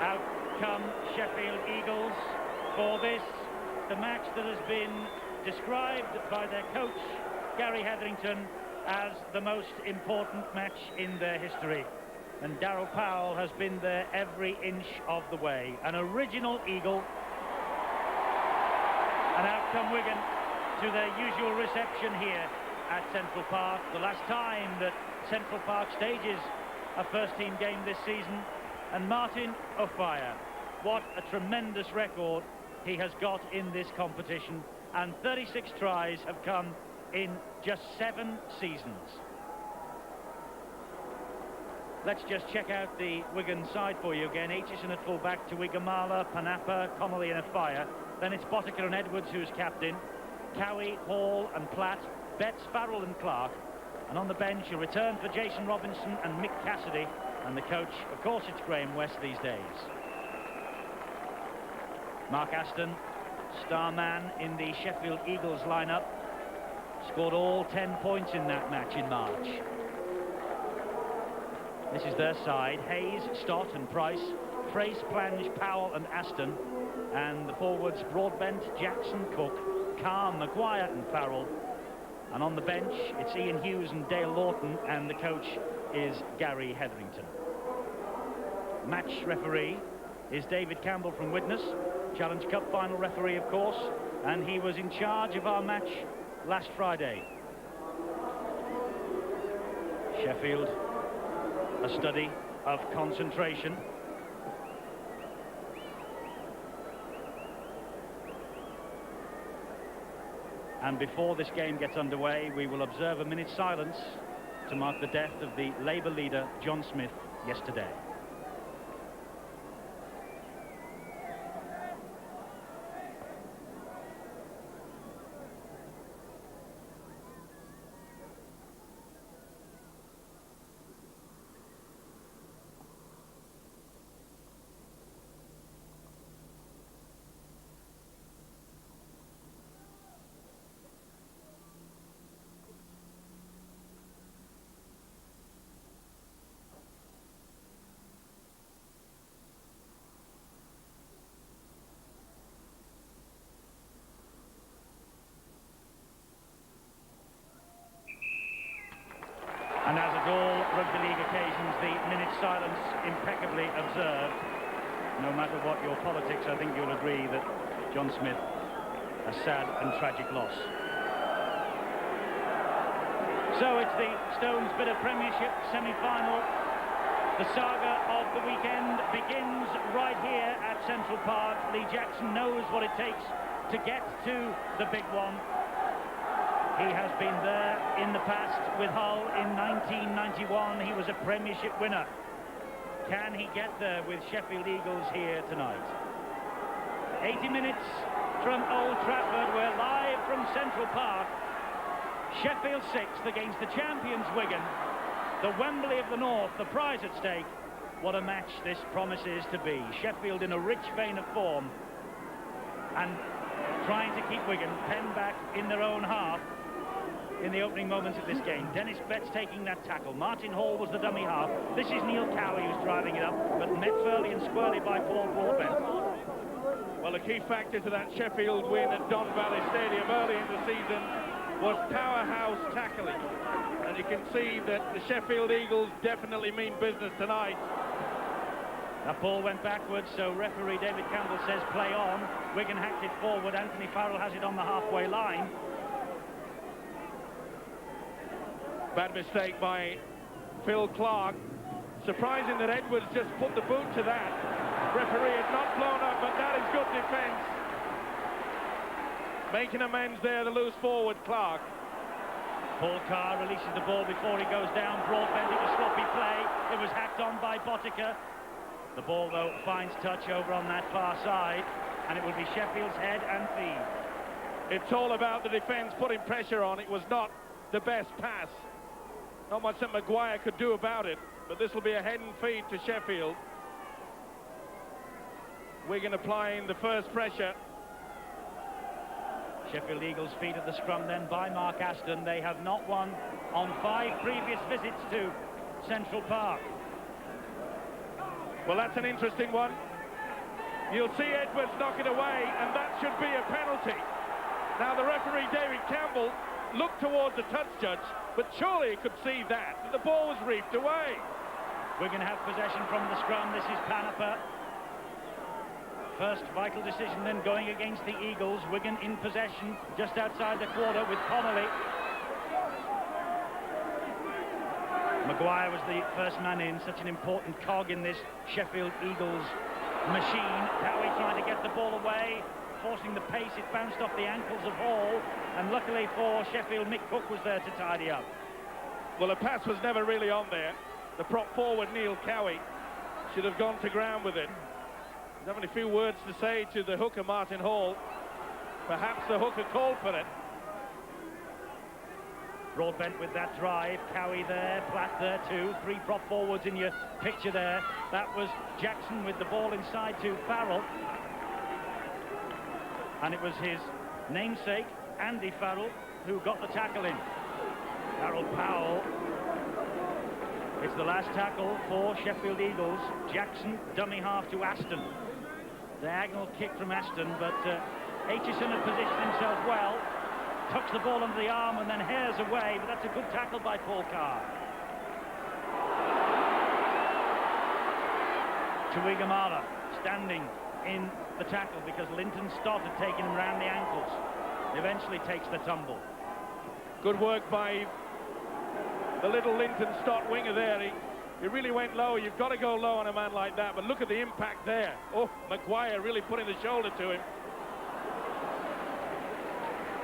Out come Sheffield Eagles for this, the match that has been described by their coach, Gary Hetherington, as the most important match in their history. And Darryl Powell has been there every inch of the way. An original Eagle. And out come Wigan to their usual reception here at Central Park. The last time that Central Park stages a first-team game this season. And Martin Offiah, what a tremendous record he has got in this competition. And 36 tries have come in just 7 seasons. Let's just check out the Wigan side for you again. Aitchison at full-back, Tuigamala, Panapa, Connolly and Offiah. Then it's Botica and Edwards who's captain. Cowie, Hall and Platt, Betts, Farrell and Clark. And on the bench, a return for Jason Robinson and Mick Cassidy. And the coach, of course, it's Graham West these days. Mark Aston, star man in the Sheffield Eagles lineup, scored all 10 points in that match in March. This is their side: Hayes, Stott and Price, Frace, Plange, Powell and Aston. And the forwards: Broadbent, Jackson, Cook, Carr, Maguire and Farrell. And on the bench, it's Ian Hughes and Dale Lawton, and the coach is Gary Hetherington. Match referee is David Campbell from Widnes, Challenge Cup final referee, of course, and he was in charge of our match last Friday. Sheffield, a study of concentration. And before this game gets underway, we will observe a minute's silence to mark the death of the Labour leader, John Smith, yesterday. And as at all rugby league occasions, the minute's silence impeccably observed. No matter what your politics, I think you'll agree that John Smith, a sad and tragic loss. So it's the Stones Bidder Premiership semi-final. The saga of the weekend begins right here at Central Park. Lee Jackson knows what it takes to get to the big one. He has been there in the past with Hull in 1991. He was a Premiership winner. Can he get there with Sheffield Eagles here tonight? 80 minutes from Old Trafford. We're live from Central Park. Sheffield 6th against the champions Wigan. The Wembley of the North, the prize at stake. What a match this promises to be. Sheffield in a rich vein of form and trying to keep Wigan penned back in their own half in the opening moments of this game. Dennis Betts taking that tackle. Martin Hall was the dummy half. This is Neil Cowie who's driving it up, but met fairly and squarely by Paul Broadbent. Well, a key factor to that Sheffield win at Don Valley Stadium early in the season was powerhouse tackling. And you can see that the Sheffield Eagles definitely mean business tonight. That ball went backwards, so referee David Campbell says play on. Wigan hacked it forward. Anthony Farrell has it on the halfway line. Bad mistake by Phil Clark. Surprising that Edwards just put the boot to that. Referee has not blown up, but that is good defence. Making amends there, the loose forward, Clark. Paul Carr releases the ball before he goes down. Broadbent, it was sloppy play. It was hacked on by Botica. The ball, though, finds touch over on that far side, and it will be Sheffield's head and feed. It's all about the defence putting pressure on. It was not the best pass. Not much that Maguire could do about it, but this will be a head and feed to Sheffield. Wigan applying the first pressure. Sheffield Eagles feed at the scrum then by Mark Aston. They have not won on 5 previous visits to Central Park. Well, that's an interesting one. You'll see Edwards knock it away, and that should be a penalty. Now, the referee, David Campbell, looked towards the touch judge, but surely he could see that the ball was reefed away. Wigan have possession from the scrum. This is Panaper. First vital decision then going against the Eagles. Wigan in possession just outside the quarter with Connolly. Maguire was the first man in, such an important cog in this Sheffield Eagles machine. Cowie trying to get the ball away, forcing the pace. It bounced off the ankles of Hall, and luckily for Sheffield, Mick Cook was there to tidy up. Well, the pass was never really on there. The prop forward, Neil Cowie, should have gone to ground with it. He's having a few words to say to the hooker, Martin Hall. Perhaps the hooker called for it. Broadbent with that drive, Cowie there, Platt there too, three prop forwards in your picture there. That was Jackson with the ball inside to Farrell. And it was his namesake, Andy Farrell, who got the tackle in. Farrell Powell. It's the last tackle for Sheffield Eagles. Jackson, dummy half to Aston. Diagonal kick from Aston, but Aitchison had positioned himself well. Tucks the ball under the arm and then hairs away, but that's a good tackle by Paul Carr. Tuigamala standing in the tackle because Linton Stott had taken him round the ankles. Eventually takes the tumble. Good work by the little Linton Stott winger there. He really went low. You've got to go low on a man like that, but look at the impact there. Oh, Maguire really putting the shoulder to him.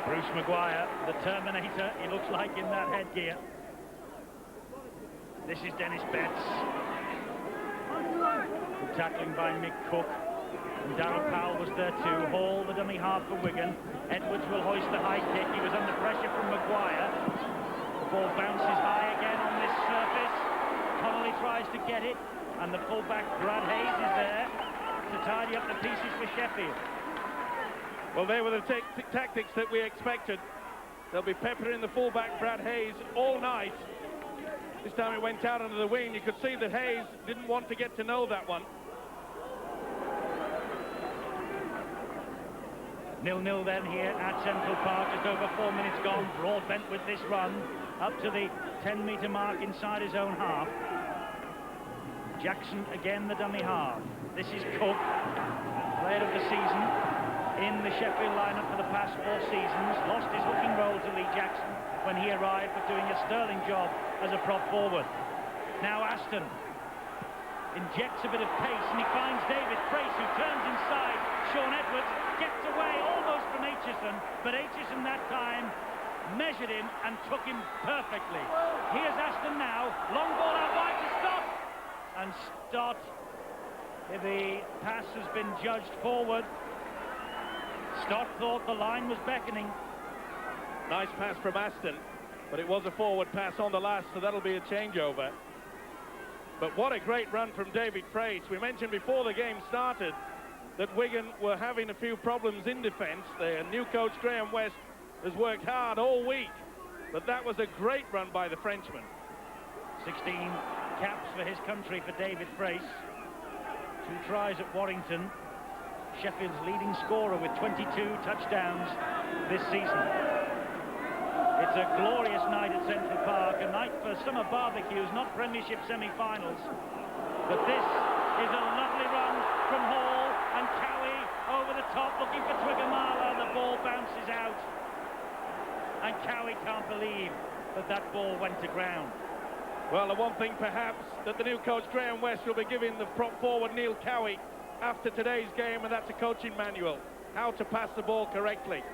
Bruce Maguire, the Terminator, he looks like in that headgear. This is Dennis Betts. Good tackling by Mick Cook. And Darryl Powell was there too. Hall, the dummy half for Wigan. Edwards will hoist the high kick. He was under pressure from Maguire. The ball bounces high again on this surface. Connolly tries to get it. And the fullback, Brad Hayes, is there to tidy up the pieces for Sheffield. Well, they were the tactics that we expected. They'll be peppering the fullback, Brad Hayes, all night. This time it went out under the wing. You could see that Hayes didn't want to get to know that one. 0-0 then here at Central Park, just over 4 minutes gone. Broadbent with this run up to the 10-metre mark inside his own half. Jackson again the dummy half. This is Cook, player of the season in the Sheffield lineup for the past 4 seasons. Lost his hooking role to Lee Jackson when he arrived, but doing a sterling job as a prop forward. Now Aston injects a bit of pace and he finds David Price, who turns inside. Sean Edwards gets away almost from Aitchison, but Aitchison that time measured him and took him perfectly. Here's Aston now, long ball out wide to Stott, and Stott, the pass has been judged forward. Stott thought the line was beckoning. Nice pass from Aston, but it was a forward pass on the last, so that'll be a changeover. But what a great run from David Price. We mentioned before the game started that Wigan were having a few problems in defence. Their new coach, Graham West, has worked hard all week, but that was a great run by the Frenchman. 16 caps for his country for David Price. 2 tries at Warrington. Sheffield's leading scorer with 22 touchdowns this season. It's a glorious night at Central Park, a night for summer barbecues, not Premiership semi-finals. But this is a lovely run from Hall, and Cowie over the top looking for Tuigamala. The ball bounces out, and Cowie can't believe that that ball went to ground. Well, the one thing perhaps that the new coach Graham West will be giving the prop forward Neil Cowie after today's game, and that's a coaching manual, how to pass the ball correctly.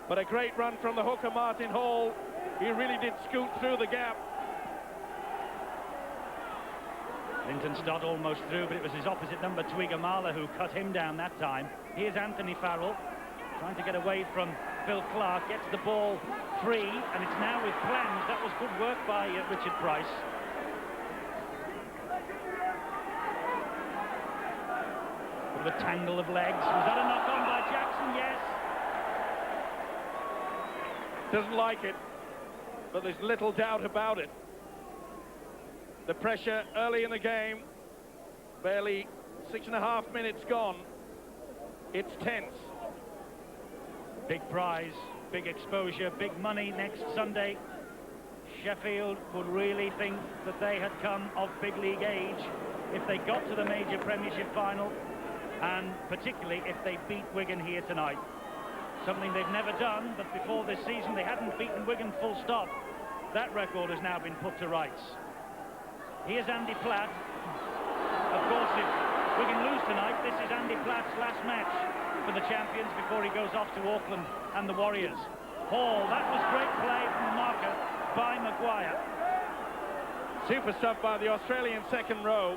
But a great run from the hooker Martin Hall. He really did scoot through the gap. Linton Stott almost through, but it was his opposite number, Tuigamala, who cut him down that time. Here's Anthony Farrell trying to get away from Phil Clark, gets the ball free, and it's now with Clems. That was good work by Richard Price. Bit of a tangle of legs. Was that a knock on by Jackson? Yes. Doesn't like it, but there's little doubt about it. The pressure early in the game, barely 6.5 minutes gone, It's tense. Big prize, big exposure, big money next Sunday. Sheffield would really think that they had come of big league age if they got to the major Premiership final, and particularly if they beat Wigan here tonight. Something they've never done, but before this season they hadn't beaten Wigan full stop. That record has now been put to rights. Here's Andy Platt. Of course, if Wigan lose tonight, this is Andy Platt's last match for the champions before he goes off to Auckland and the Warriors. Hall, that was great play from the marker by Maguire. Super stuff by the Australian second row.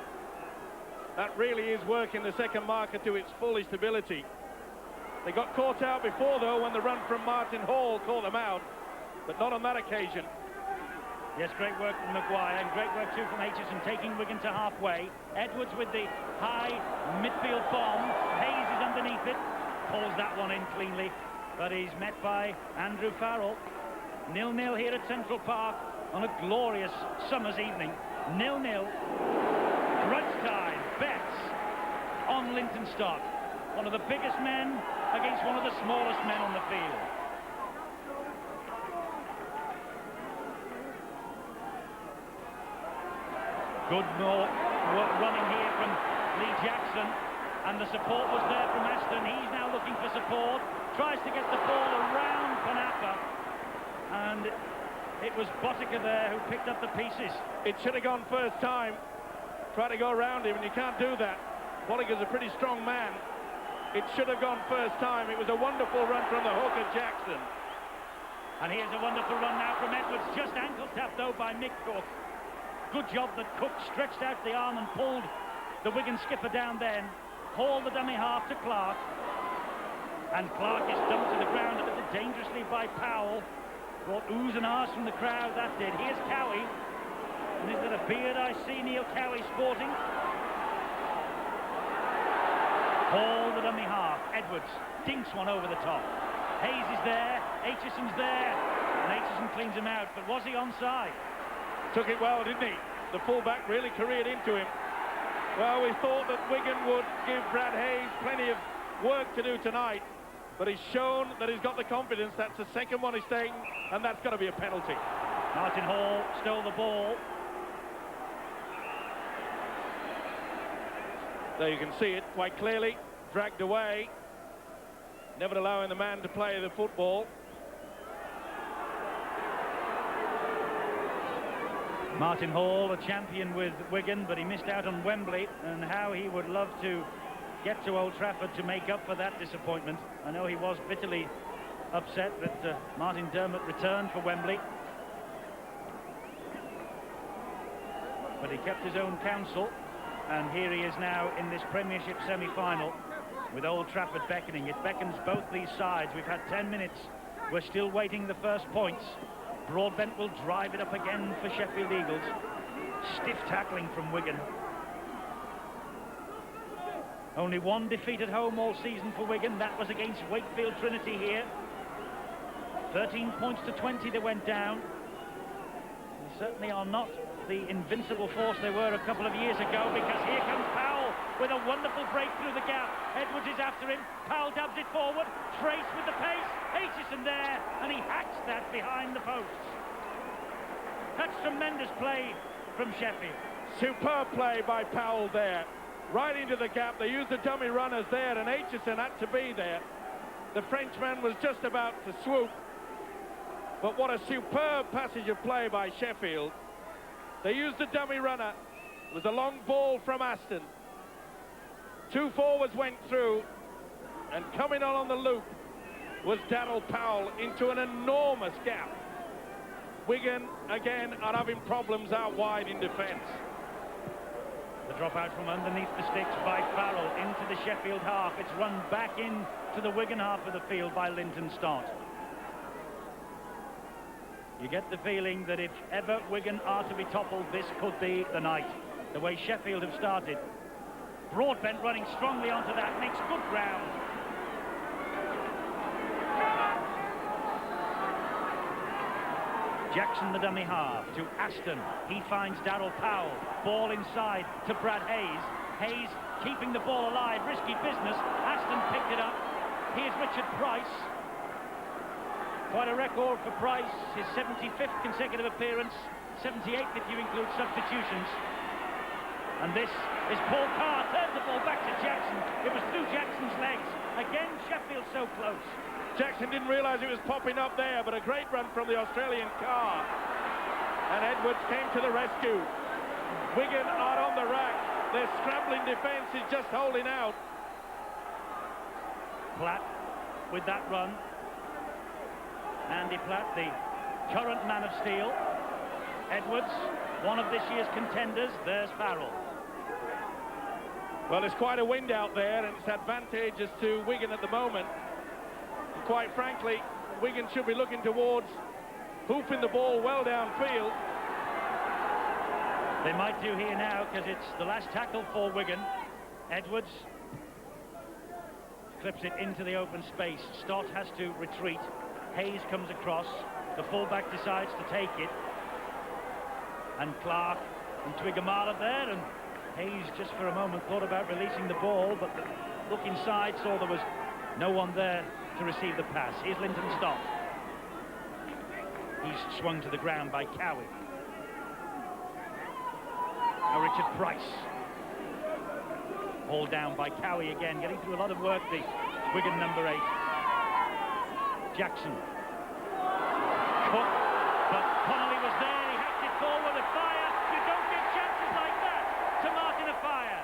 That really is working the second marker to its fullest ability. They got caught out before, though, when the run from Martin Hall caught them out, but not on that occasion. Yes, great work from Maguire, and great work too from Aitchison, taking Wigan to halfway. Edwards with the high midfield bomb. Hayes is underneath it, pulls that one in cleanly, but he's met by Andrew Farrell. 0-0 here at Central Park on a glorious summer's evening. 0-0. Crunch time. Betts on Linton Stock. One of the biggest men against one of the smallest men on the field. Good work running here from Lee Jackson, and the support was there from Aston. He's now looking for support, tries to get the ball around Panapa, and it was Bottica there who picked up the pieces. It should have gone first time. Try to go around him, and you can't do that. Bottica's a pretty strong man. It should have gone first time. It was a wonderful run from the hooker, Jackson. And here's a wonderful run now from Edwards, just ankle tapped though by Mick Cook. Good job that Cook stretched out the arm and pulled the Wigan skipper down then. Hauled the dummy half to Clark. And Clark is dumped to the ground a little dangerously by Powell. Brought oohs and ahs from the crowd, that did. Here's Cowie. And is that a beard I see Neil Cowie sporting? Hall the dummy half. Edwards dinks one over the top. Hayes is there. Aitchison's there. And Aitchison cleans him out. But was he onside? Took it well, didn't he? The fullback really careered into him. Well, we thought that Wigan would give Brad Hayes plenty of work to do tonight, but he's shown that he's got the confidence. That's the second one he's taken, and that's got to be a penalty. Martin Hall stole the ball. There you can see it quite clearly. Dragged away. Never allowing the man to play the football. Martin Hall, a champion with Wigan, but he missed out on Wembley, and how he would love to get to Old Trafford to make up for that disappointment. I know he was bitterly upset that Martin Dermott returned for Wembley, but he kept his own counsel, and here he is now in this Premiership semi-final with Old Trafford beckoning. It beckons both these sides. We've had 10 minutes. We're still waiting the first points. Broadbent will drive it up again for Sheffield Eagles. Stiff tackling from Wigan. Only one defeat at home all season for Wigan. That was against Wakefield Trinity here. 13 points to 20 they went down. They certainly are not the invincible force they were a couple of years ago, because here comes Powell with a wonderful break through the gap. Edwards is after him. Powell dubs it forward. Trace with the pace. Aitchison there, and he hacks that behind the posts. That's tremendous play from Sheffield. Superb play by Powell there. Right into the gap. They used the dummy runners there, and Aitchison had to be there. The Frenchman was just about to swoop. But what a superb passage of play by Sheffield. They used the dummy runner. It was a long ball from Aston. Two forwards went through, and coming on the loop was Daryl Powell into an enormous gap. Wigan, again, are having problems out wide in defence. The drop out from underneath the sticks by Farrell into the Sheffield half. It's run back in to the Wigan half of the field by Linton Stott. You get the feeling that if ever Wigan are to be toppled, this could be the night. The way Sheffield have started. Broadbent running strongly onto that, makes good ground. Jackson the dummy half to Aston. He finds Daryl Powell. Ball inside to Brad Hayes. Hayes keeping the ball alive, risky business. Aston picked it up. Here's Richard Price. Quite a record for Price, his 75th consecutive appearance, 78th if you include substitutions. And this is Paul Carr, turns the ball back to Jackson. It was through Jackson's legs. Again, Sheffield so close. Jackson didn't realise it was popping up there, but a great run from the Australian Carr. And Edwards came to the rescue. Wigan are on the rack. Their scrambling defence is just holding out. Platt with that run. Andy Platt, the current man of steel. Edwards, one of this year's contenders. There's Farrell. Well, there's quite a wind out there, and it's advantageous to Wigan at the moment. And quite frankly, Wigan should be looking towards hoofing the ball well downfield. They might do here now, because it's the last tackle for Wigan. Edwards clips it into the open space. Stott has to retreat. Hayes comes across. The fullback decides to take it. And Clark and Twiggamala there, and Hayes just for a moment thought about releasing the ball, but the look inside saw there was no one there to receive the pass. Here's Linton Stott. He's swung to the ground by Cowie. Now Richard Price. Hauled down by Cowie again, getting through a lot of work, the Wigan number 8. Jackson. Cook, but Connolly was there, he hacked it forward, a fire. You don't get chances like that to Martin Afire.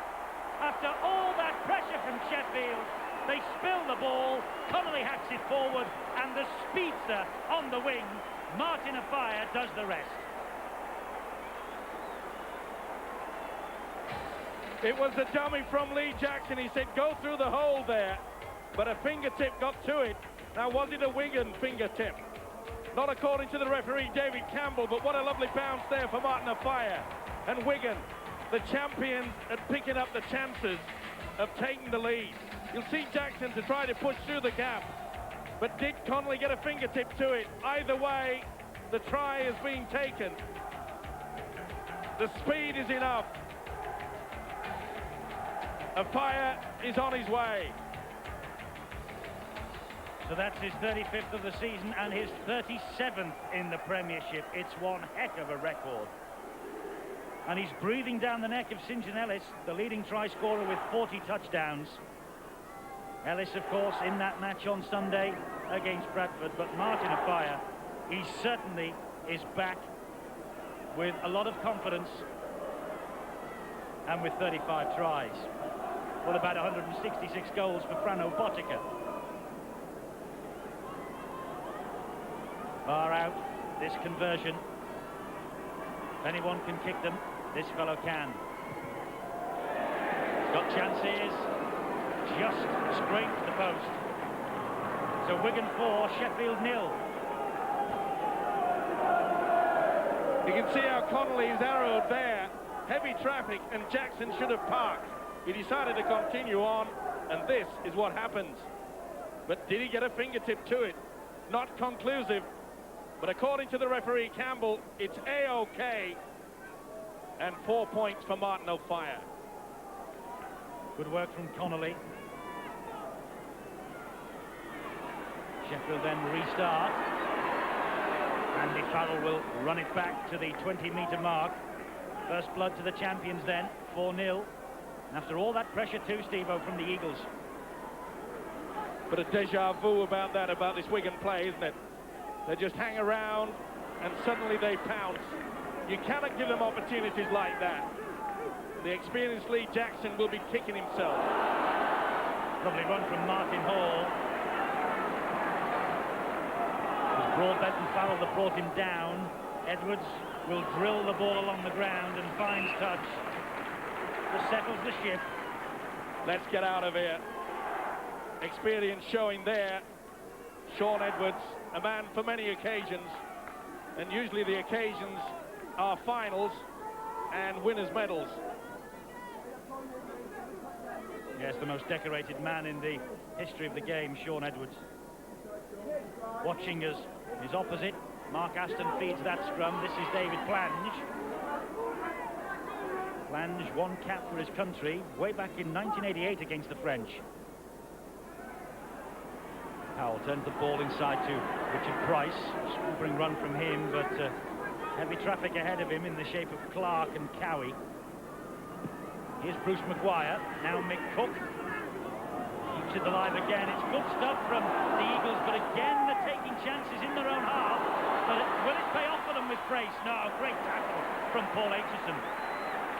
After all that pressure from Sheffield, they spill the ball, Connolly hacks it forward, and the speedster on the wing, Martin Afire, does the rest. It was a dummy from Lee Jackson. He said, go through the hole there. But a fingertip got to it. Now, was it a Wigan fingertip? Not according to the referee, David Campbell, but what a lovely bounce there for Martin Afire. And Wigan, the champions, at picking up the chances of taking the lead. You'll see Jackson to try to push through the gap. But did Connolly get a fingertip to it? Either way, the try is being taken. The speed is enough. Afire is on his way. So that's his 35th of the season and his 37th in the Premiership. It's one heck of a record. And he's breathing down the neck of St John Ellis, the leading try scorer with 40 touchdowns. Ellis, of course, in that match on Sunday against Bradford. But Martin Afire, he certainly is back with a lot of confidence and with 35 tries. What about 166 goals for Frano Botica? Far out, this conversion. If anyone can kick them, this fellow can. Got chances, just scraped the post. So Wigan 4, Sheffield 0. You can see how Connolly is arrowed there. Heavy traffic, and Jackson should have parked. He decided to continue on, and this is what happens. But did he get a fingertip to it? Not conclusive, but according to the referee Campbell, it's A-OK, and 4 points for Martin Afire. Good work from Connolly. Sheffield then restart. Andy Farrell will run it back to the 20-metre mark. First blood to the champions then, 4-0. After all that pressure too, Steve-O, from the Eagles. But a deja vu about that, about this Wigan play, isn't it? They just hang around and suddenly they pounce. You cannot give them opportunities like that. The experienced Lee Jackson will be kicking himself. Lovely run from Martin Hall. It was Broadbent and Farrell that brought him down. Edwards will drill the ball along the ground and finds touch. Just settles the ship. Let's get out of here. Experience showing there. Shaun Edwards, a man for many occasions, and usually the occasions are finals and winners' medals. Yes, the most decorated man in the history of the game, Shaun Edwards. Watching us, his opposite, Mark Aston feeds that scrum. This is David Plange. Flange won cap for his country way back in 1988 against the French. Powell turns the ball inside to Richard Price. Scooping run from him, but heavy traffic ahead of him in the shape of Clark and Cowie. Here's Bruce Maguire. Now Mick Cook. Keeps it alive again. It's good stuff from the Eagles, but again they're taking chances in their own half. But will it pay off for them with Price? No, great tackle from Paul Aitchison.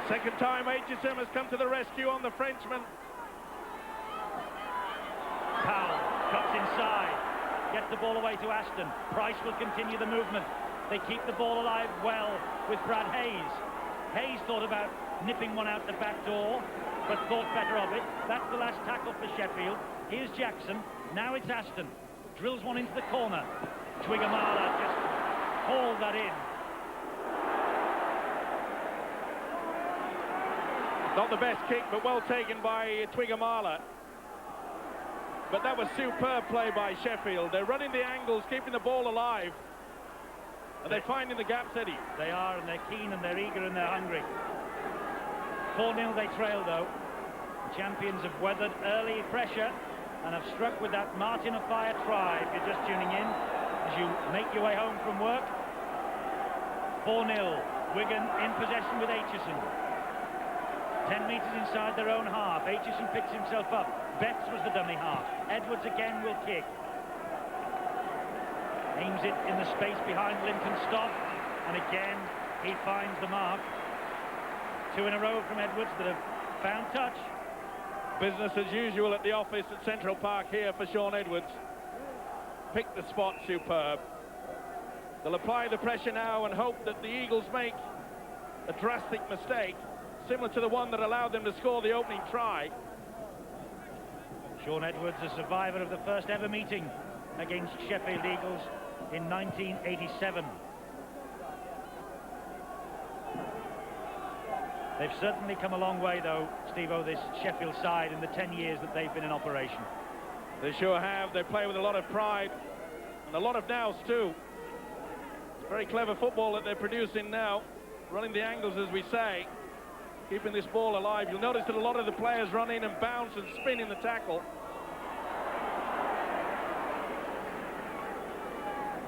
Second time Aitchison has come to the rescue on the Frenchman. Powell cuts inside, gets the ball away to Aston. Price will continue the movement. They keep the ball alive well with Brad Hayes. Hayes thought about nipping one out the back door, but thought better of it. That's the last tackle for Sheffield. Here's Jackson. Now it's Aston. Drills one into the corner. Twigamala just hauled that in. Not the best kick, but well taken by Twigamala. But that was superb play by Sheffield. They're running the angles, keeping the ball alive. And they're finding the gaps, Eddie. They are, and they're keen, and they're eager, and they're hungry. 4-0 they trail, though. The champions have weathered early pressure and have struck with that Martin of Fire try, if you're just tuning in, as you make your way home from work. 4-0. Wigan in possession with Aitchison. 10 metres inside their own half. Aitchison picks himself up. Betts was the dummy half. Edwards again will kick. Aims it in the space behind Linton Stock, and again he finds the mark. 2 in a row from Edwards that have found touch. Business as usual at the office at Central Park here for Shaun Edwards. Picked the spot superb. They'll apply the pressure now and hope that the Eagles make a drastic mistake, similar to the one that allowed them to score the opening try. Shaun Edwards, a survivor of the first ever meeting against Sheffield Eagles in 1987. They've certainly come a long way, though, Steve-O, this Sheffield side, in the 10 years that they've been in operation. They sure have. They play with a lot of pride and a lot of nous, too. It's very clever football that they're producing now, running the angles, as we say, keeping this ball alive. You'll notice that a lot of the players run in and bounce and spin in the tackle.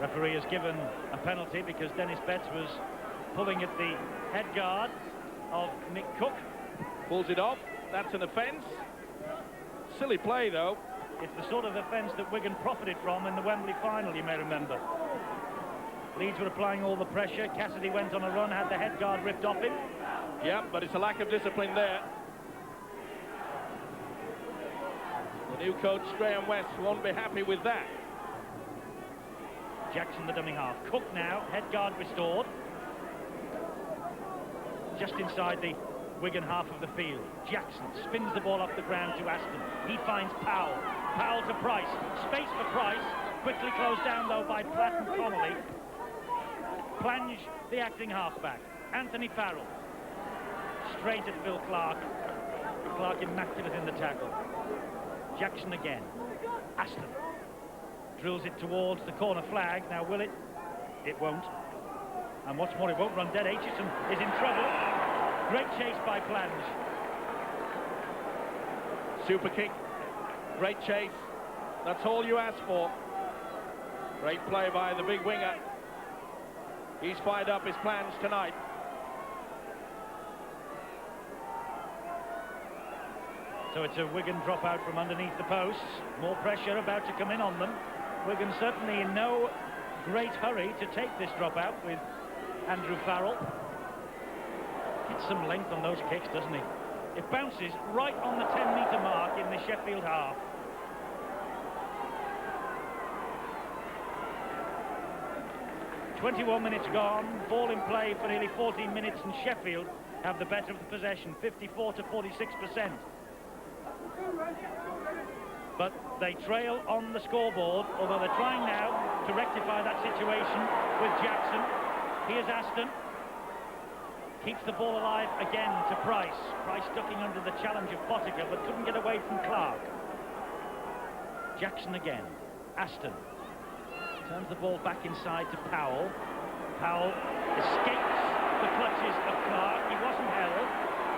Referee has given a penalty because Dennis Betts was pulling at the head guard of Mick Cook. Pulls it off. That's an offence. Silly play, though. It's the sort of offence that Wigan profited from in the Wembley final, you may remember. Leeds were applying all the pressure. Cassidy went on a run, had the head guard ripped off him. Yeah, but it's a lack of discipline there. The new coach, Graham West, won't be happy with that. Jackson, the dummy half. Cook now, head guard restored. Just inside the Wigan half of the field. Jackson spins the ball off the ground to Aston. He finds Powell. Powell to Price. Space for Price. Quickly closed down, though, by Platt and Connolly. Flange, the acting halfback. Anthony Farrell. Straight at Phil Clark. Clark immaculate in the tackle. Jackson again. Aston drills it towards the corner flag. Now will it? It won't. And what's more, it won't run dead. Aitchison is in trouble. Great chase by Flange. Super kick. Great chase. That's all you ask for. Great play by the big winger. He's fired up his plans tonight. So it's a Wigan dropout from underneath the posts. More pressure about to come in on them. Wigan certainly in no great hurry to take this dropout with Andrew Farrell. Gets some length on those kicks, doesn't he? It bounces right on the 10-metre mark in the Sheffield half. "21 minutes gone, ball in play for nearly 14 minutes, and Sheffield have the better of the possession, 54 to 46%. But they trail on the scoreboard, although they're trying now to rectify that situation with Jackson. Here's Aston. Keeps the ball alive again to Price. Price ducking under the challenge of Pottinger, but couldn't get away from Clark. Jackson again. Aston turns the ball back inside to Powell. Powell escapes the clutches of Clark. He wasn't held.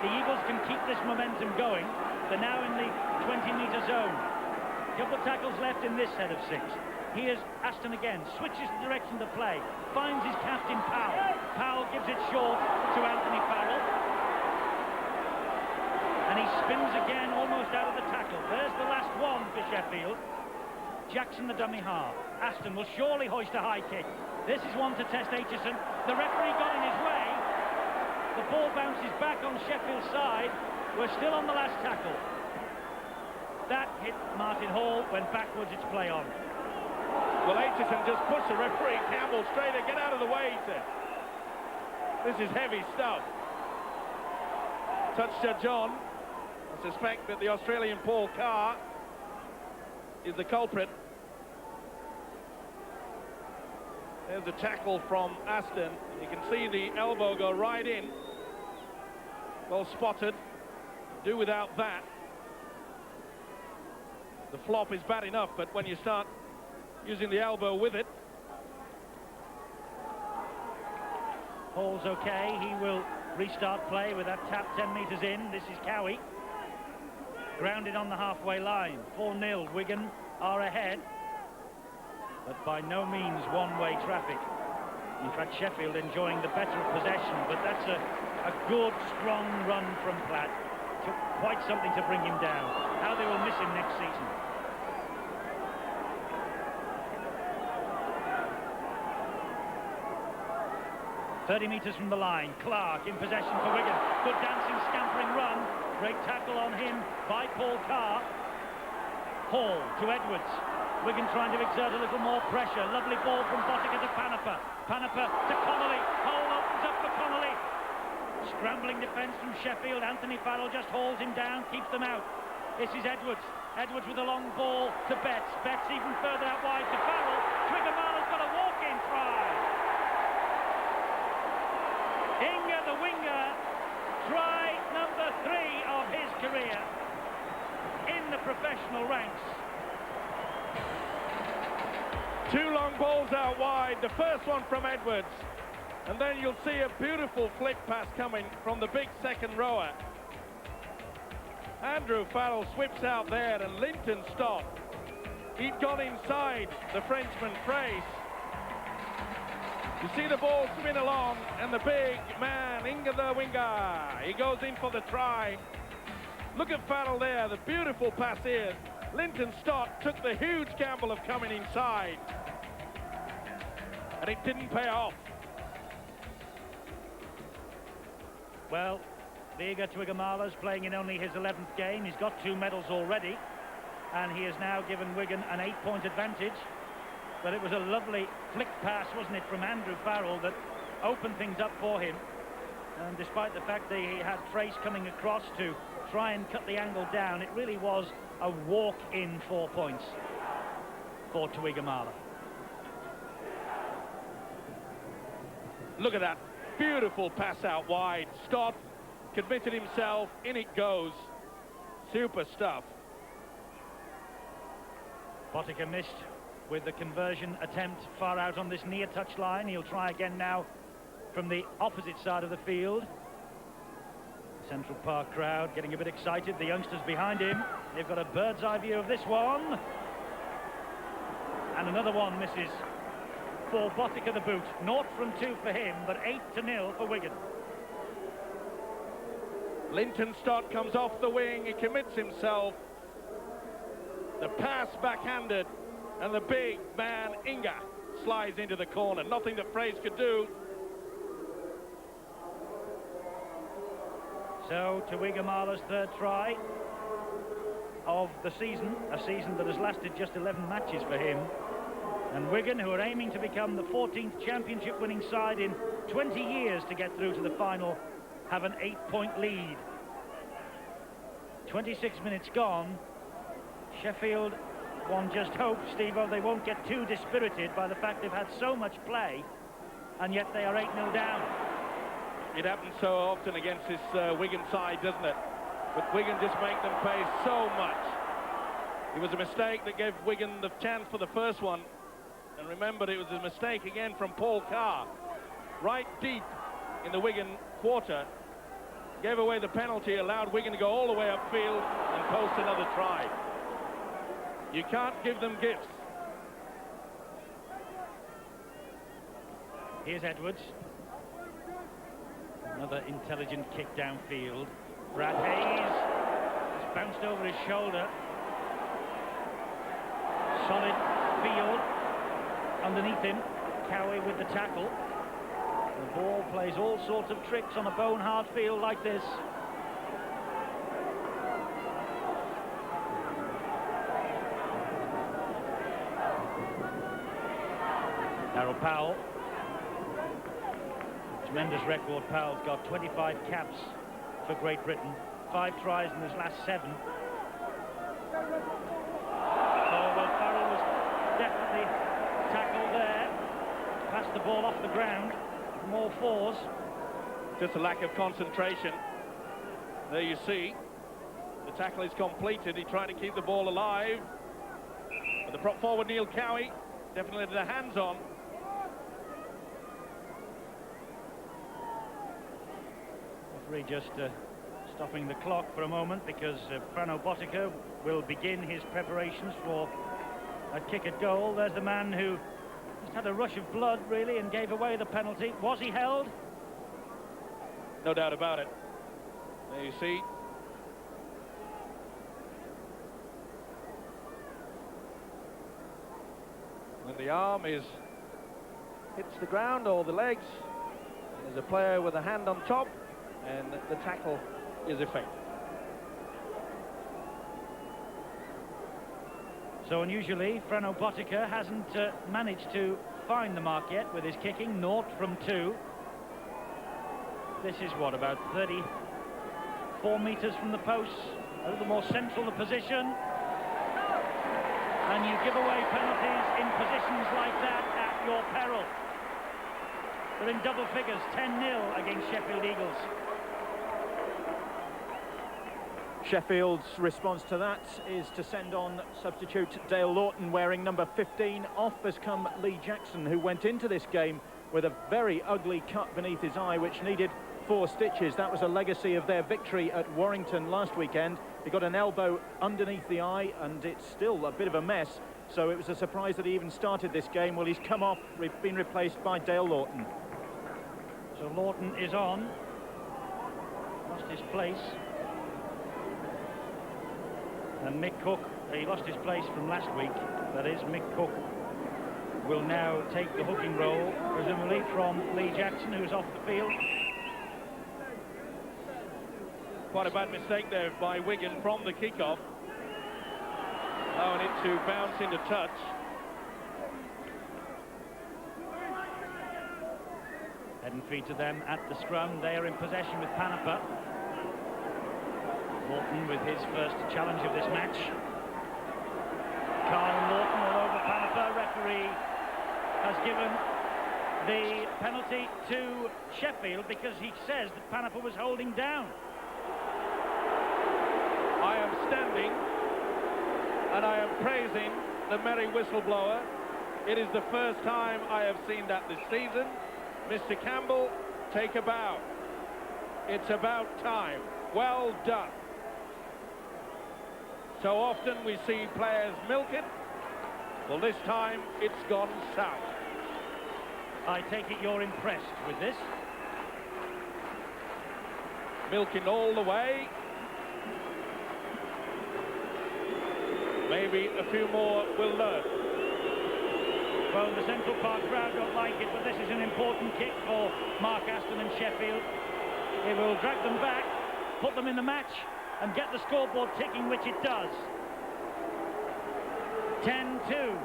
the Eagles can keep this momentum going. They're now in the 20-metre zone. Couple of tackles left in this set of 6. Here's Aston again, switches the direction to play, finds his captain Powell. Powell gives it short to Anthony Farrell. And he spins again, almost out of the tackle. There's the last one for Sheffield. Jackson, the dummy half. Aston will surely hoist a high kick. This is one to test Aitchison. The referee got in his way. The ball bounces back on Sheffield's side. We're still on the last tackle. That hit Martin Hall, went backwards, it's play on. Well, Aitchison just pushed the referee Campbell straight in. Get out of the way, he said. This is heavy stuff. Touch to John. I suspect that the Australian Paul Carr is the culprit. There's a tackle from Aston. You can see the elbow go right in. Well spotted. Do without that. The flop is bad enough, but when you start using the elbow with it. Hall's okay. He will restart play with that tap 10 metres in. This is Cowie. Grounded on the halfway line. 4-0. Wigan are ahead. But by no means one-way traffic. In fact, Sheffield enjoying the better possession, but that's a good, strong run from Platt. Took quite something to bring him down. How they will miss him next season. "30 metres from the line, Clark in possession for Wigan. Good dancing, scampering run. Great tackle on him by Paul Carr. Hall to Edwards. Wigan trying to exert a little more pressure. Lovely ball from Botica to Panipa. Panipa to Connolly. Hall opens up for Connolly. Scrambling defence from Sheffield. Anthony Farrell just hauls him down, keeps them out. This is Edwards. Edwards with a long ball to Betts. Betts even further out wide to Farrell. Twiggamala's got a walk-in try. Inga, the winger, try number 3 of his career in the professional ranks. 2 long balls out wide. The first one from Edwards. And then you'll see a beautiful flick pass coming from the big second rower. Andrew Farrell swips out there and Linton stopped. He'd got inside the Frenchman Frace. You see the ball spin along and the big man, Inga the winger, he goes in for the try. Look at Farrell there, the beautiful pass in. Linton Stott took the huge gamble of coming inside. And it didn't pay off. Well, Viga Twiggamala's playing in only his 11th game. He's got 2 medals already. And he has now given Wigan an 8-point advantage. But it was a lovely flick pass, wasn't it, from Andrew Farrell that opened things up for him. And despite the fact that he had Frace coming across to try and cut the angle down, it really was a walk-in 4 points for Twiggamala. Look at that beautiful pass out wide. Stott committed himself, in it goes. Super stuff. Botica missed with the conversion attempt far out on this near touch line. He'll try again now from the opposite side of the field. Central Park crowd getting a bit excited. The youngsters behind him, they've got a bird's eye view of this one. And another one misses for Botica the boot. 0 from 2 for him, but 8-0 for Wigan. Linton Stott comes off the wing, he commits himself. The pass backhanded, and the big man, Inga, slides into the corner. Nothing that Fraze could do. So, Twiggamala's 3rd try of the season, a season that has lasted just 11 matches for him. And Wigan, who are aiming to become the 14th championship-winning side in 20 years to get through to the final, have an 8-point lead. 26 minutes gone. Sheffield, one just hopes, Steve-o, they won't get too dispirited by the fact they've had so much play, and yet they are 8-0 down. It happens so often against this Wigan side, doesn't it? But Wigan just make them pay so much. It was a mistake that gave Wigan the chance for the first one. And remember, it was a mistake again from Paul Carr. Right deep in the Wigan quarter. gave away the penalty, allowed Wigan to go all the way upfield and post another try. You can't give them gifts. Here's Edwards. Another intelligent kick downfield. Brad Hayes has bounced over his shoulder. Solid field underneath him. Cowie with the tackle. The ball plays all sorts of tricks on a bone-hard field like this. Darryl Powell. Tremendous record. Powell's got 25 caps for Great Britain. 5 tries in his last 7. Oh, well, Farrell was definitely tackled there. Passed the ball off the ground. More fours. Just a lack of concentration. There you see. The tackle is completed. He tried to keep the ball alive. But the prop forward, Neil Cowie, definitely had the hands on. Referee just stopping the clock for a moment because Frano Botica will begin his preparations for a kick at goal. There's the man who just had a rush of blood, really, and gave away the penalty. Was he held? No doubt about it. There you see. When the arm hits the ground or the legs, there's a player with a hand on top, and the tackle is effective. So unusually, Frano Botica hasn't managed to find the mark yet with his kicking. 0 from 2. This is what, about 34 metres from the post, a little more central the position. And you give away penalties in positions like that at your peril. They're in double figures, 10-0 against Sheffield Eagles. Sheffield's response to that is to send on substitute Dale Lawton wearing number 15. Off has come Lee Jackson, who went into this game with a very ugly cut beneath his eye which needed 4 stitches. That was a legacy of their victory at Warrington last weekend. He got an elbow underneath the eye and it's still a bit of a mess, so it was a surprise that he even started this game. Well, he's come off, been replaced by Dale Lawton. So Lawton is on. Lost his place. And Mick Cook, he lost his place from last week. That is, Mick Cook will now take the hooking role, presumably from Lee Jackson, who's off the field. Quite a bad mistake there by Wigan from the kickoff. Allowing it to bounce into touch. Head and feet to them at the scrum. They are in possession with Panapa. Lawton with his first challenge of this match. Carl Lawton all over Panapa. Referee has given the penalty to Sheffield because he says that Panapa was holding down. I am standing and I am praising the merry whistleblower. It is the first time I have seen that this season. Mr. Campbell, take a bow. It's about time. Well done. So often we see players milk it. Well, this time it's gone south. I take it you're impressed with this. Milking all the way. Maybe a few more will learn. Well, the Central Park crowd don't like it, but this is an important kick for Mark Aston and Sheffield. It will drag them back, put them in the match, and get the scoreboard ticking, which it does. 10-2.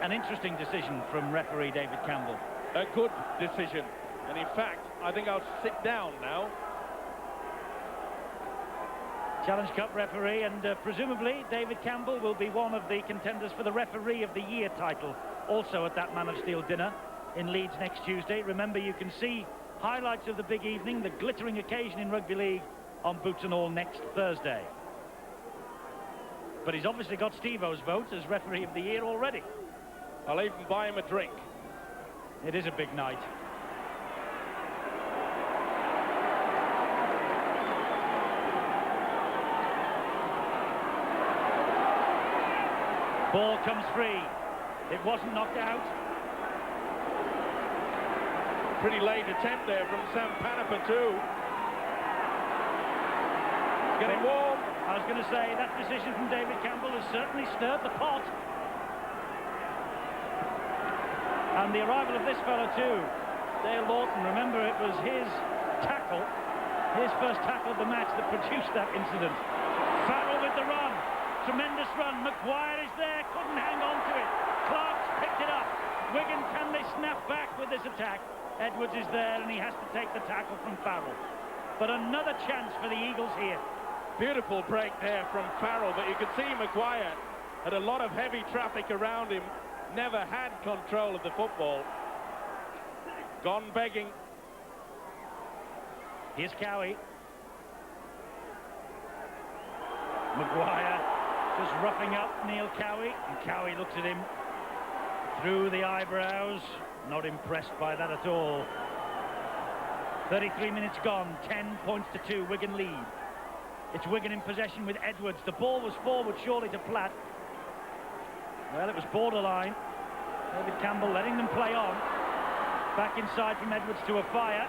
An interesting decision from referee David Campbell. A good decision. And in fact, I think I'll sit down now. Challenge Cup referee, and presumably David Campbell will be one of the contenders for the Referee of the Year title, also at that Man of Steel dinner in Leeds next Tuesday. Remember, you can see highlights of the big evening, the glittering occasion in rugby league, on Boots and All next Thursday. But he's obviously got Steve-O's vote as Referee of the Year already. I'll even buy him a drink. It is a big night. Ball comes free. It wasn't knocked out. Pretty late attempt there from Sam Panapa too. Getting warm. I was going to say, that decision from David Campbell has certainly stirred the pot. And the arrival of this fellow too, Dale Lawton. Remember, it was his tackle, his first tackle of the match, that produced that incident. Farrell with the run. Tremendous run. Maguire is there, couldn't hang on to it. Clark's picked it up. Wigan, can they snap back with this attack? Edwards is there and he has to take the tackle from Farrell. But another chance for the Eagles here. Beautiful break there from Farrell, but you could see Maguire had a lot of heavy traffic around him, never had control of the football. Gone begging. Here's Cowie. Maguire just roughing up Neil Cowie, and Cowie looks at him through the eyebrows. Not impressed by that at all. 33 minutes gone, 10 points to 2, Wigan lead. It's Wigan in possession with Edwards. The ball was forward, surely to Platt. Well, it was borderline. David Campbell letting them play on. Back inside from Edwards to Afire.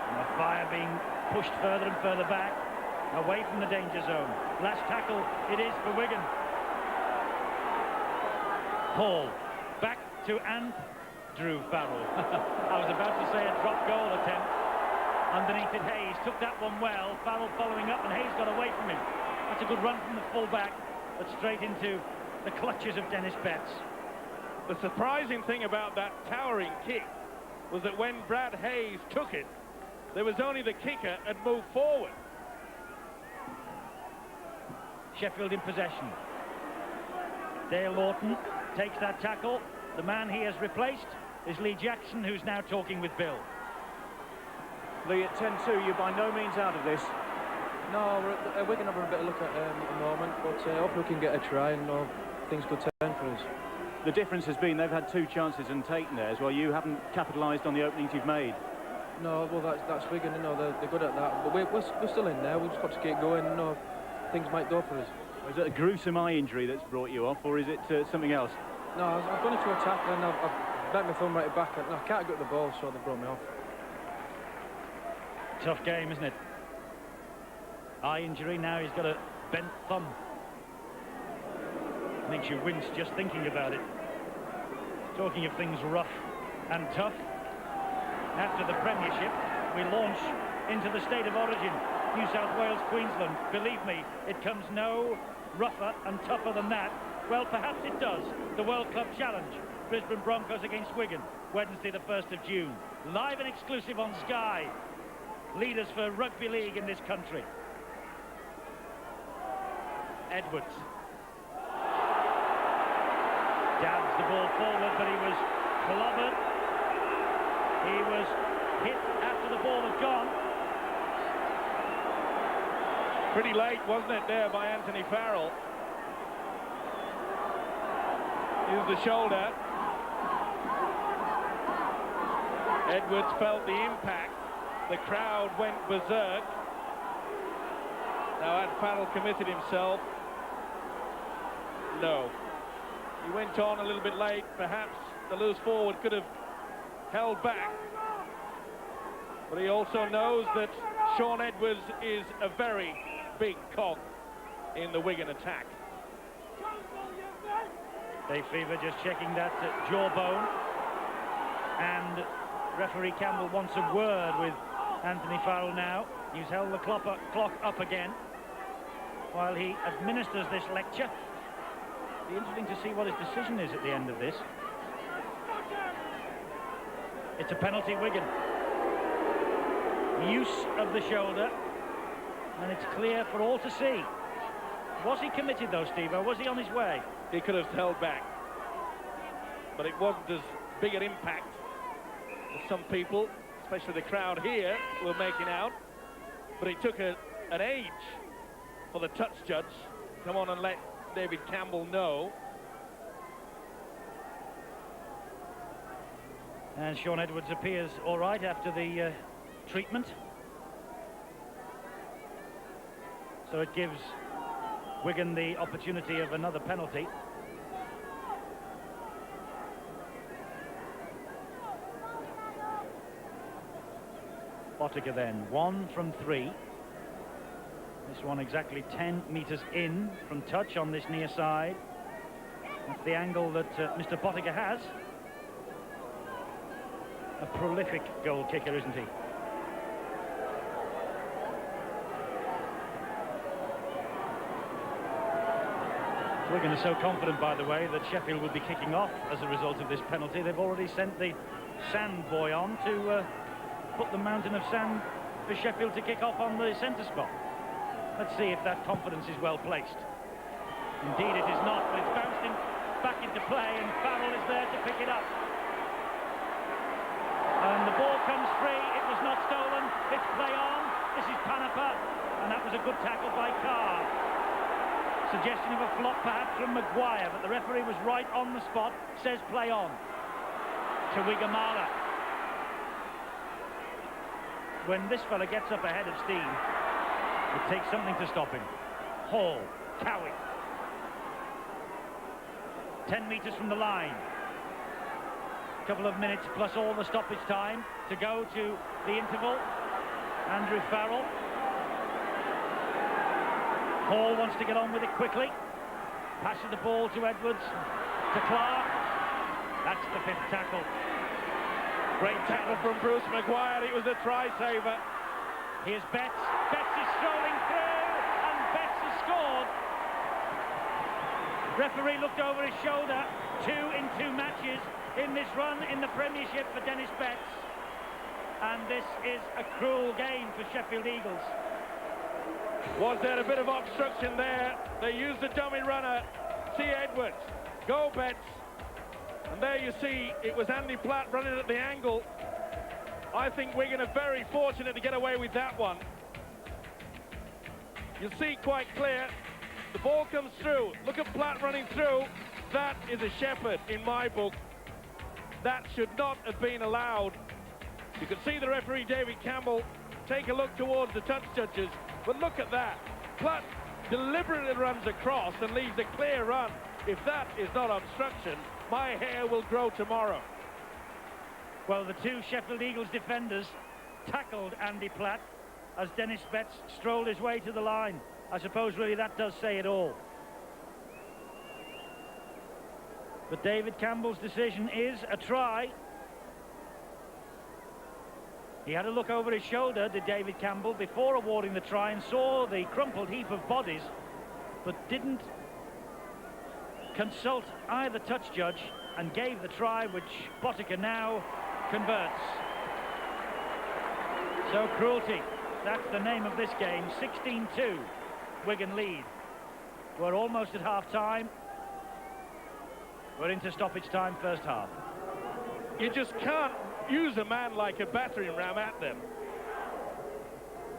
And Afire being pushed further and further back, away from the danger zone. Last tackle it is for Wigan. Paul, back to Andrew Farrell. I was about to say a drop goal attempt. Underneath it, Hayes took that one well. Farrell following up, and Hayes got away from him. That's a good run from the full-back, but straight into the clutches of Dennis Betts. The surprising thing about that towering kick was that when Brad Hayes took it, there was only the kicker had moved forward. Sheffield in possession. Dale Lawton takes that tackle. The man he has replaced is Lee Jackson, who's now talking with Bill. Lee, at 10-2, you're by no means out of this. No, we're going to have a bit of look at the moment, but hopefully we can get a try and things could turn for us. The difference has been they've had 2 chances and taken theirs, while you haven't capitalised on the openings you've made. No, well, that's Wigan, they're good at that. But we're still in there, we've just got to keep going, things might go for us. Is it a gruesome eye injury that's brought you off, or is it something else? No, I've gone into attack and I've bent my thumb right back, and I can't get the ball, so they brought me off. Tough game, isn't it? Eye injury, now he's got a bent thumb. Makes you wince just thinking about it. Talking of things rough and tough, after the Premiership, we launch into the state of origin. New South Wales, Queensland. Believe me, it comes no rougher and tougher than that. Well, perhaps it does. The World Club Challenge. Brisbane Broncos against Wigan. Wednesday, the 1st of June. Live and exclusive on Sky. Leaders for rugby league in this country. Edwards. Dabs the ball forward, but he was clobbered. He was hit after the ball had gone. Pretty late, wasn't it, there by Anthony Farrell? Here's the shoulder. Edwards felt the impact. The crowd went berserk. Now, had Farrell committed himself? No. He went on a little bit late. Perhaps the loose forward could have held back. But he also knows that Shaun Edwards is a very big cog in the Wigan attack. Dave Fever just checking that jawbone. And referee Campbell wants a word with Anthony Farrell now. He's held the clock up again while he administers this lecture. It'll be interesting to see what his decision is at the end of this. It's a penalty, Wigan. Use of the shoulder, and it's clear for all to see. Was he committed though, Steve, or was he on his way? He could have held back, but it wasn't as big an impact as some people, especially the crowd here, were making out. But it took an age for the touch judge to come on and let David Campbell know. And Shaun Edwards appears all right after the treatment. So it gives Wigan the opportunity of another penalty. Botica then, 1 from 3. This one exactly 10 metres in from touch on this near side. That's the angle that Mr. Botica has. A prolific goal kicker, isn't he? Wigan are so confident, by the way, that Sheffield will be kicking off as a result of this penalty. They've already sent the sand boy on to put the mountain of sand for Sheffield to kick off on the centre spot. Let's see if that confidence is well placed. Indeed it is not, but it's bounced back into play, and Farrell is there to pick it up. And the ball comes free. It was not stolen. It's play on. This is Panapa, and that was a good tackle by Carr. Suggestion of a flop perhaps from Maguire, but the referee was right on the spot, says play on to Wigamala. When this fella gets up ahead of steam, it takes something to stop him. Hall, Cowie. 10 metres from the line. A couple of minutes plus all the stoppage time to go to the interval. Andrew Farrell. Hall wants to get on with it quickly. Passes the ball to Edwards, to Clark. That's the 5th tackle. Great tackle from Bruce Maguire. It was a try-saver. Here's Betts. Betts is strolling through, and Betts has scored. Referee looked over his shoulder. 2 in 2 matches in this run in the Premiership for Dennis Betts. And this is a cruel game for Sheffield Eagles. Was there a bit of obstruction there? They used the dummy runner. See Edwards. Go Betts. And there you see, it was Andy Platt running at the angle. I think Wigan are very fortunate to get away with that one. You see quite clear, the ball comes through. Look at Platt running through. That is a shepherd in my book. That should not have been allowed. You can see the referee, David Campbell, take a look towards the touch judges. But look at that. Platt deliberately runs across and leaves a clear run. If that is not obstruction, my hair will grow tomorrow. Well, the 2 Sheffield Eagles defenders tackled Andy Platt as Dennis Betts strolled his way to the line. I suppose really that does say it all. But David Campbell's decision is a try. He had a look over his shoulder, did David Campbell, before awarding the try, and saw the crumpled heap of bodies, but didn't consult either touch judge and gave the try, which Botica now converts. So cruelty, that's the name of this game. 16-2, Wigan lead. We're almost at half-time. We're into stoppage time, first half. You just can't use a man like a battering ram at them.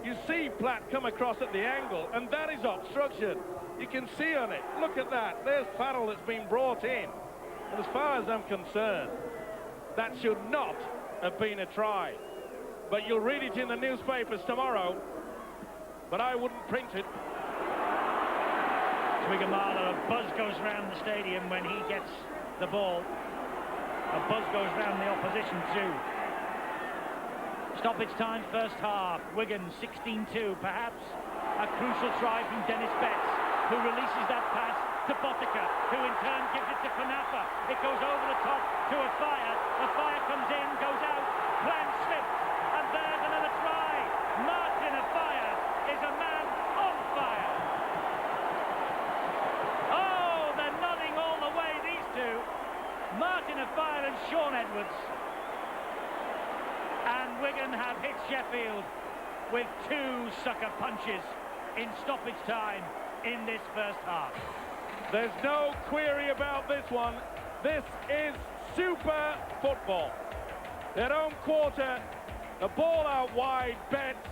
You see Platt come across at the angle, and that is obstruction. You can see on it. Look at that. There's Farrell that's been brought in. And as far as I'm concerned, that should not have been a try. But you'll read it in the newspapers tomorrow, but I wouldn't print it. Wigamala, a buzz goes round the stadium when he gets the ball. A buzz goes round the opposition too. Stoppage time, first half. Wigan 16-2, perhaps a crucial try from Dennis Betts, who releases that pass to Botica, who in turn gives it to Panapa. It goes over the top to Afire. Afire comes in, goes out, Plan slips, and there's another try. Martin Afire is a man on fire. Oh, they're nodding all the way, these two. Martin Afire and Sean Edwards. And Wigan have hit Sheffield with 2 sucker punches in stoppage time in this first half. There's no query about this one. This is super football. Their own quarter, the ball out wide, Betts,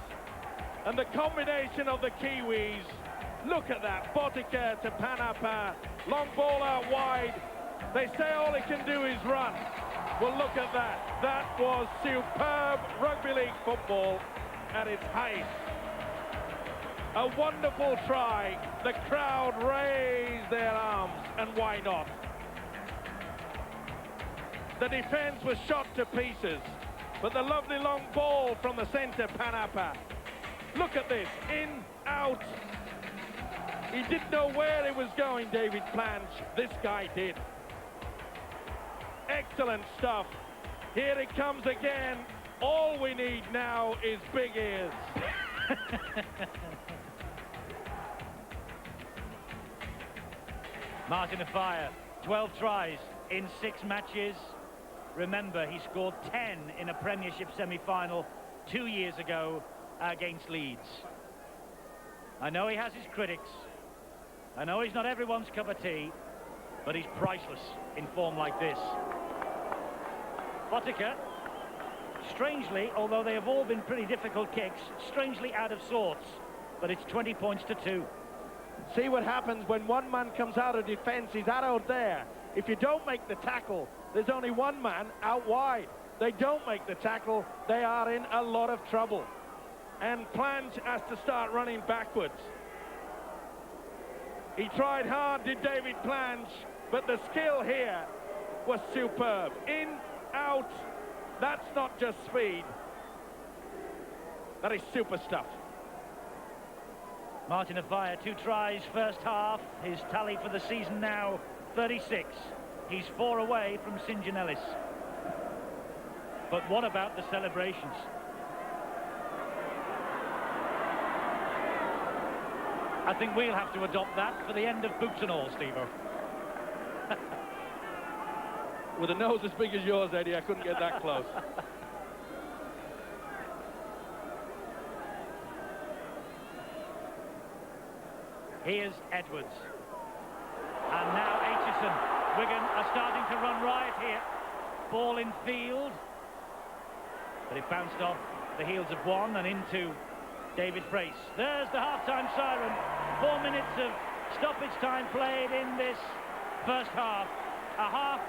and the combination of the Kiwis. Look at that, Botica to Panapa, long ball out wide. They say all he can do is run. Well, look at that. That was superb rugby league football at its height. A wonderful try. The crowd raised their arms, and why not? The defence was shot to pieces, but the lovely long ball from the centre, Panapa. Look at this, in, out. He didn't know where it was going, David Planch. This guy did. Excellent stuff. Here it comes again. All we need now is big ears. Martin Afire, 12 tries in 6 matches. Remember, he scored 10 in a Premiership semi-final 2 years ago against Leeds. I know he has his critics. I know he's not everyone's cup of tea, but he's priceless in form like this. Botica, strangely, although they have all been pretty difficult kicks, strangely out of sorts, but it's 20 points to 2. See what happens when one man comes out of defence. He's out there. If you don't make the tackle, there's only one man out wide. They don't make the tackle, they are in a lot of trouble. And Planch has to start running backwards. He tried hard, did David Planch, but the skill here was superb. In, out, that's not just speed. That is super stuff. Martin Afire, 2 tries first half. His tally for the season now, 36. He's 4 away from St. John Ellis. But what about the celebrations? I think we'll have to adopt that for the end of boots and all, Steve-o. With a nose as big as yours, Eddie, I couldn't get that close. Here's Edwards. And now Aitchison. Wigan are starting to run riot here. Ball in field. But it bounced off the heels of one and into David Frace. There's the half-time siren. 4 minutes of stoppage time played in this first half. A half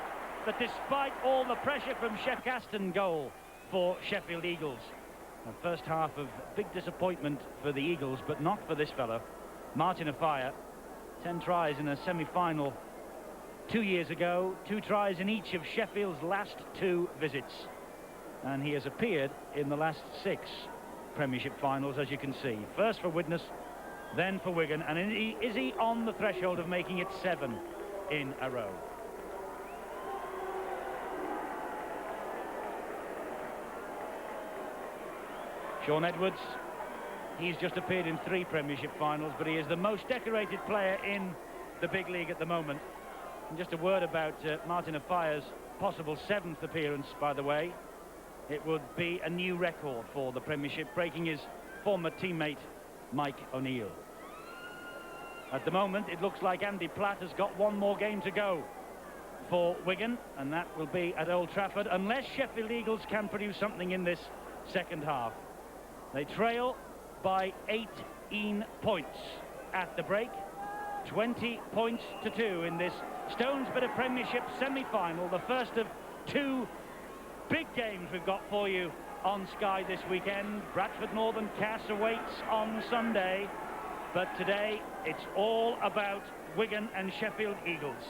that, despite all the pressure from Gaston goal for Sheffield Eagles. A first half of big disappointment for the Eagles, but not for this fellow. Martin Afire, 10 tries in a semi-final 2 years ago, 2 tries in each of Sheffield's last 2 visits. And he has appeared in the last 6 Premiership finals, as you can see. First for Widnes, then for Wigan, and is he on the threshold of making it 7 in a row? Shaun Edwards, he's just appeared in 3 Premiership finals, but he is the most decorated player in the big league at the moment. And just a word about Martin Afire's possible 7th appearance, by the way. It would be a new record for the Premiership, breaking his former teammate Mike O'Neill. At the moment, it looks like Andy Platt has got 1 more game to go for Wigan, and that will be at Old Trafford, unless Sheffield Eagles can produce something in this second half. They trail by 18 points at the break, 20 points to 2 in this Stones Bit of Premiership semi-final, the first of 2 big games we've got for you on Sky this weekend. Bradford Northern Cass awaits on Sunday, but today it's all about Wigan and Sheffield Eagles.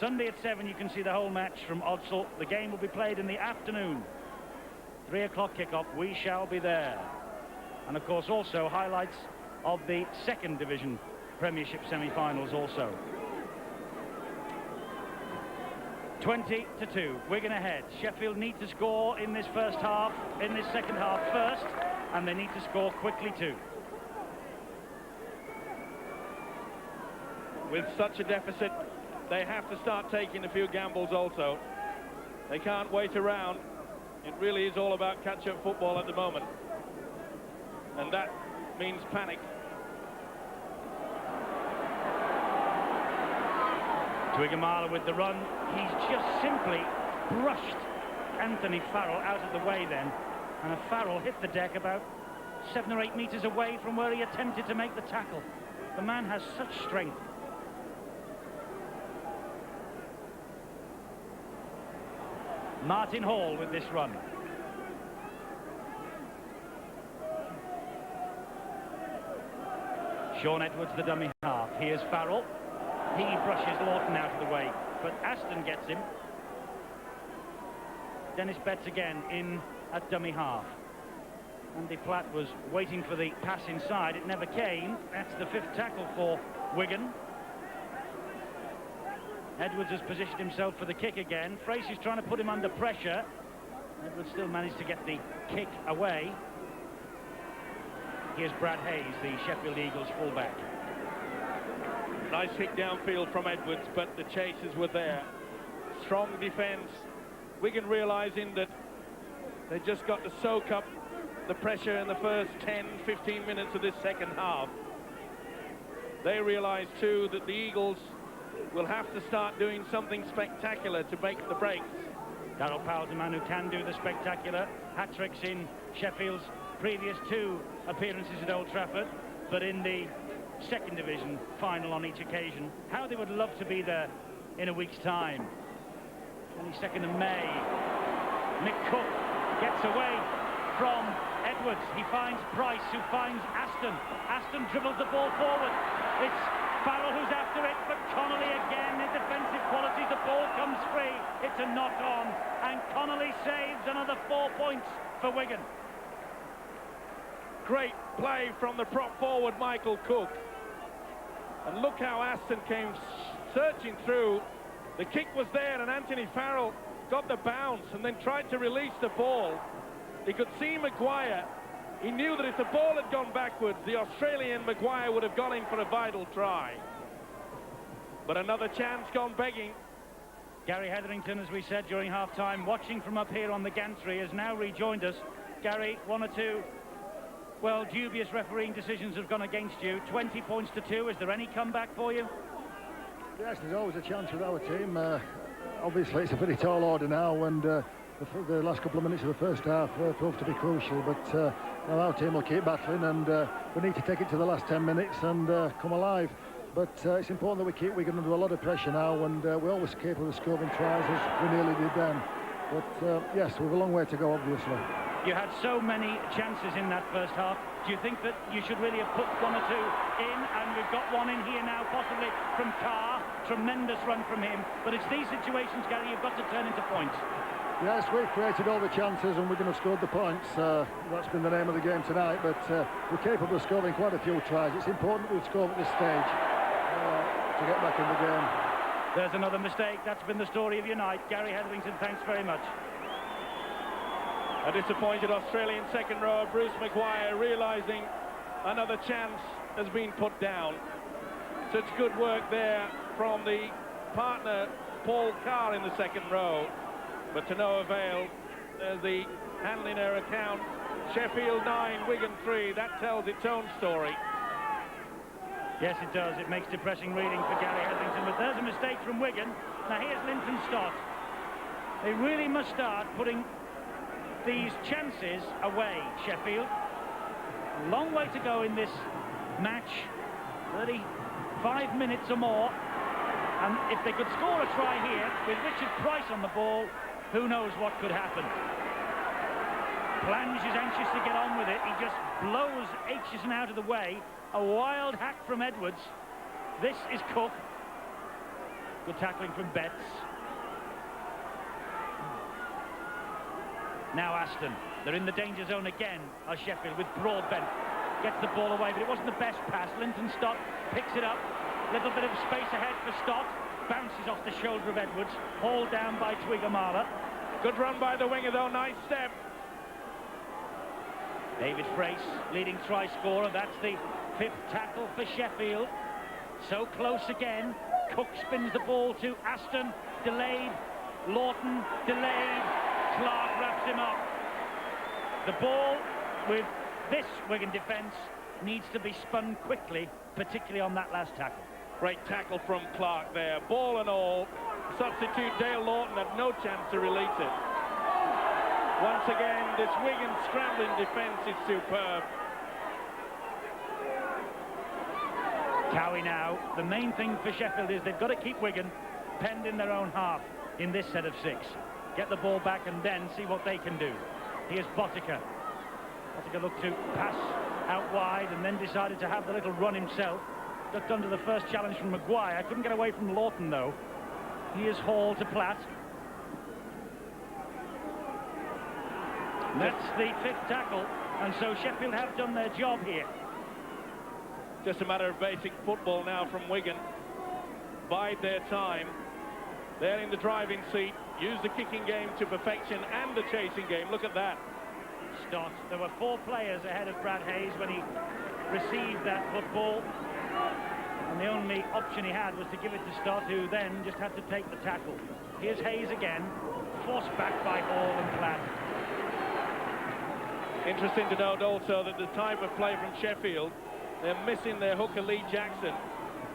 Sunday at 7, you can see the whole match from Odsal. The game will be played in the afternoon. 3 o'clock kickoff, we shall be there. And of course also highlights of the 2nd Division Premiership semi-finals also. 20 to 2, Wigan ahead. Sheffield need to score in this first half, in this second half first, and they need to score quickly too. With such a deficit, they have to start taking a few gambles also. They can't wait around. It really is all about catch-up football at the moment. And that means panic. Twigamala with the run. He's just simply brushed Anthony Farrell out of the way then. And Farrell hit the deck about 7 or 8 metres away from where he attempted to make the tackle. The man has such strength. Martin Hall with this run. Sean Edwards, the dummy half. Here's Farrell. He brushes Lawton out of the way, but Aston gets him. Dennis Betts again in at dummy half. Andy Platt was waiting for the pass inside. It never came. That's the 5th tackle for Wigan. Edwards has positioned himself for the kick again. Frace is trying to put him under pressure. Edwards still managed to get the kick away. Here's Brad Hayes, the Sheffield Eagles fullback. Nice hit downfield from Edwards, but the chases were there. Strong defence. Wigan realising that they just got to soak up the pressure in the first 10-15 minutes of this second half. They realise too that the Eagles will have to start doing something spectacular to make the breaks. Darryl Powell's a man who can do the spectacular. Hat-tricks in Sheffield's previous 2 appearances at Old Trafford, but in the 2nd division final on each occasion. How they would love to be there in a week's time. 22nd of May. Nick Cook gets away from Edwards. He finds Price, who finds Aston. Aston dribbles the ball forward. It's Farrell who's after it, but Connolly again, his defensive qualities, the ball comes free. It's a knock-on, and Connolly saves another 4 points for Wigan. Great play from the prop forward, Michael Cook. And look how Aston came searching through. The kick was there, and Anthony Farrell got the bounce and then tried to release the ball. He could see Maguire. He knew that if the ball had gone backwards, the Australian Maguire would have gone in for a vital try. But another chance gone begging. Gary Hetherington, as we said during half-time, watching from up here on the gantry, has now rejoined us. Gary, 1 or 2, well, dubious refereeing decisions have gone against you. 20 points to 2. Is there any comeback for you? Yes, there's always a chance with our team. Obviously, it's a pretty tall order now, and the last couple of minutes of the first half proved to be crucial. But our team will keep battling, and we need to take it to the last 10 minutes and come alive. But it's important that we keep Wigan under a lot of pressure now, and we're always capable of scoring tries, as we nearly did then. But yes, we've a long way to go, obviously. You had so many chances in that first half. Do you think that you should really have put 1 or 2 in? And we've got one in here now, possibly from Carr. Tremendous run from him. But it's these situations, Gary, you've got to turn into points. Yes, we've created all the chances, and we're going to have scored the points. That's been the name of the game tonight. But we're capable of scoring quite a few tries. It's important that we score at this stage to get back in the game. There's another mistake. That's been the story of your night. Gary Hetherington, thanks very much. A disappointed Australian second rower, Bruce Maguire, realising another chance has been put down. Such good work there from the partner, Paul Carr, in the second row. But to no avail. There's the handling error account. Sheffield 9, Wigan 3. That tells its own story. Yes, it does. It makes depressing reading for Gary Hetherington. But there's a mistake from Wigan. Now here's Linton Stott. They really must start putting these chances away, Sheffield. Long way to go in this match. 35 minutes or more. And if they could score a try here with Richard Price on the ball, who knows what could happen. Plange is anxious to get on with it. He just blows Aitchison out of the way. A wild hack from Edwards. This is Cook. Good tackling from Betts. Now Aston. They're in the danger zone again, Sheffield, with Broadbent. Gets the ball away, but it wasn't the best pass. Linton Stott picks it up. Little bit of space ahead for Stott. Bounces off the shoulder of Edwards. Hauled down by Twiggamala. Good run by the winger, though. Nice step. David Frace, leading try scorer. That's the 5th tackle for Sheffield. So close again. Cook spins the ball to Aston. Delayed. Lawton delayed. Clark wraps him up. The ball with this Wigan defence needs to be spun quickly, particularly on that last tackle. Great tackle from Clark there. Ball and all. Substitute Dale Lawton had no chance to release it. Once again, this Wigan scrambling defence is superb. Cowie now. The main thing for Sheffield is they've got to keep Wigan penned in their own half in this set of 6. Get the ball back and then see what they can do. Here's Botica. Botica look to pass out wide and then decided to have the little run himself. Ducked under the first challenge from Maguire. Couldn't get away from Lawton, though. Here's Hall to Platt. That's the 5th tackle, and so Sheffield have done their job here. Just a matter of basic football now from Wigan. Bide their time. They're in the driving seat. Use the kicking game to perfection and the chasing game. Look at that. Stott. There were 4 players ahead of Brad Hayes when he received that football. And the only option he had was to give it to Stott, who then just had to take the tackle. Here's Hayes again. Forced back by Hall and Platt. Interesting to note also that the type of play from Sheffield, they're missing their hooker Lee Jackson.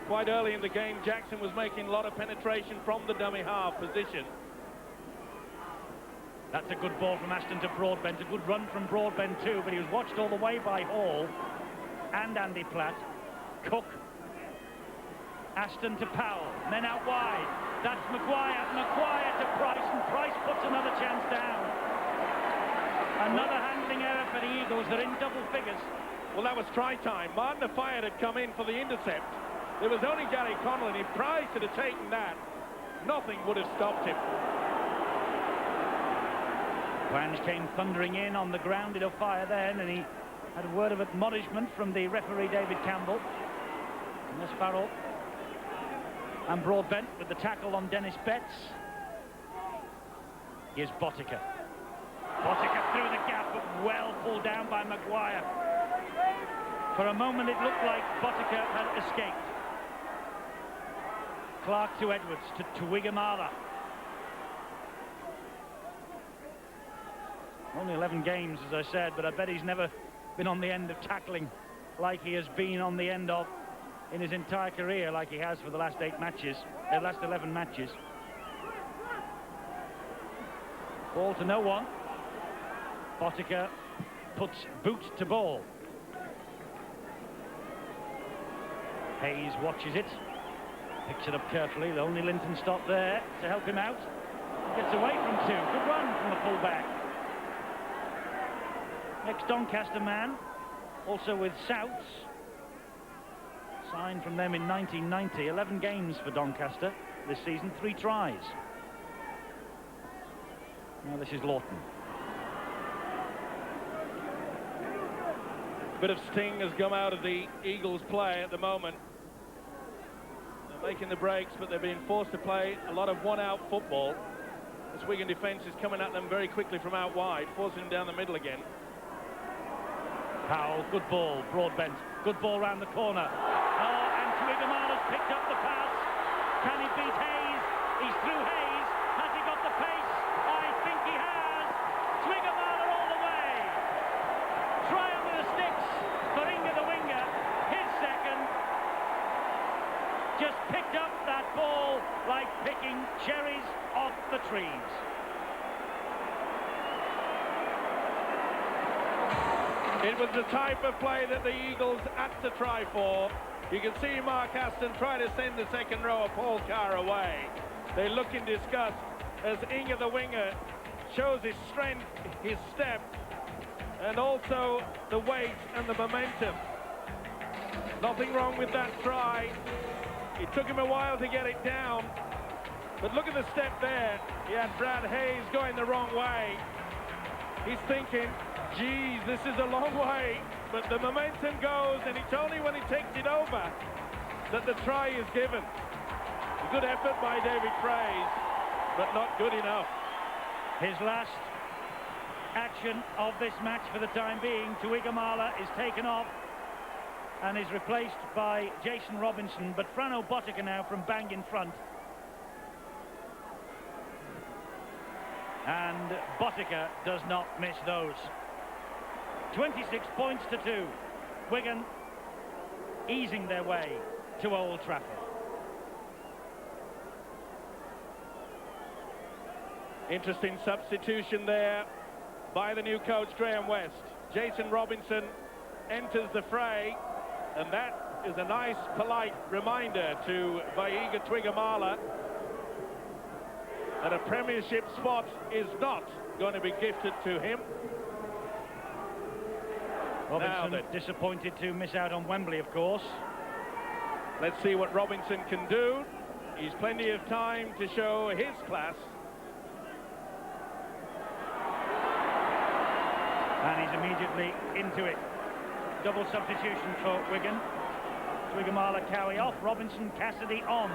Quite early in the game, Jackson was making a lot of penetration from the dummy half position. That's a good ball from Aston to Broadbent. A good run from Broadbent too, but he was watched all the way by Hall and Andy Platt. Cook. Aston to Powell. And then out wide. That's Maguire. Maguire to Price, and Price puts another chance down. Another handling error for the Eagles. They're in double figures. Well, that was try time. Martin Afayette had come in for the intercept. There was only Gary Connolly. If Price had taken that, nothing would have stopped him. Wange came thundering in on the ground in fire then, and he had a word of admonishment from the referee David Campbell. And there's Farrell. And Broadbent with the tackle on Dennis Betts. Here's Botica. Botica through the gap, but well pulled down by Maguire. For a moment it looked like Botica had escaped. Clark to Edwards, to Tuigamala. Only 11 games, as I said, but I bet he's never been on the end of tackling like he has been on the end of in his entire career, like he has for the last 11 matches. Ball to no one. Botica puts boot to ball. Hayes watches it, picks it up carefully. Only Linton stopped there to help him out. Gets away from 2. Good run from the fullback. Next Doncaster man, also with Souths. Signed from them in 1990. 11 games for Doncaster this season, 3 tries. Now this is Lawton. Bit of sting has come out of the Eagles' play at the moment. They're making the breaks, but they're being forced to play a lot of one-out football. This Wigan defence is coming at them very quickly from out wide, forcing them down the middle again. Powell, good ball. Broadbent, good ball round the corner. Oh, and Tuigamala's picked up the pass. Can he beat Hayes? He's through Hayes. Has he got the pace? I think he has. Tuigamala all the way. Try under the sticks for Inga the winger. His second. Just picked up that ball like picking cherries off the trees. It was the type of play that the Eagles had to try for. You can see Mark Aston try to send the second row of Paul Carr away. They look in disgust as Inga the winger shows his strength, his step, and also the weight and the momentum. Nothing wrong with that try. It took him a while to get it down, but look at the step there. He had Brad Hayes going the wrong way. He's thinking, geez, this is a long way, but the momentum goes, and it's only when he takes it over that the try is given. A good effort by David Fraze, but not good enough. His last action of this match for the time being, Tuigamala is taken off and is replaced by Jason Robinson, but Frano Botica now from bang in front. And Botica does not miss those. 26 points to 2. Wigan easing their way to Old Trafford. Interesting substitution there by the new coach Graham West. Jason Robinson enters the fray, and that is a nice polite reminder to Vaiga Tuigamala that a Premiership spot is not going to be gifted to him. Robinson disappointed to miss out on Wembley, of course. Let's see what Robinson can do. He's plenty of time to show his class. And he's immediately into it. Double substitution for Wigan. Twigamala Cowie off, Robinson, Cassidy on.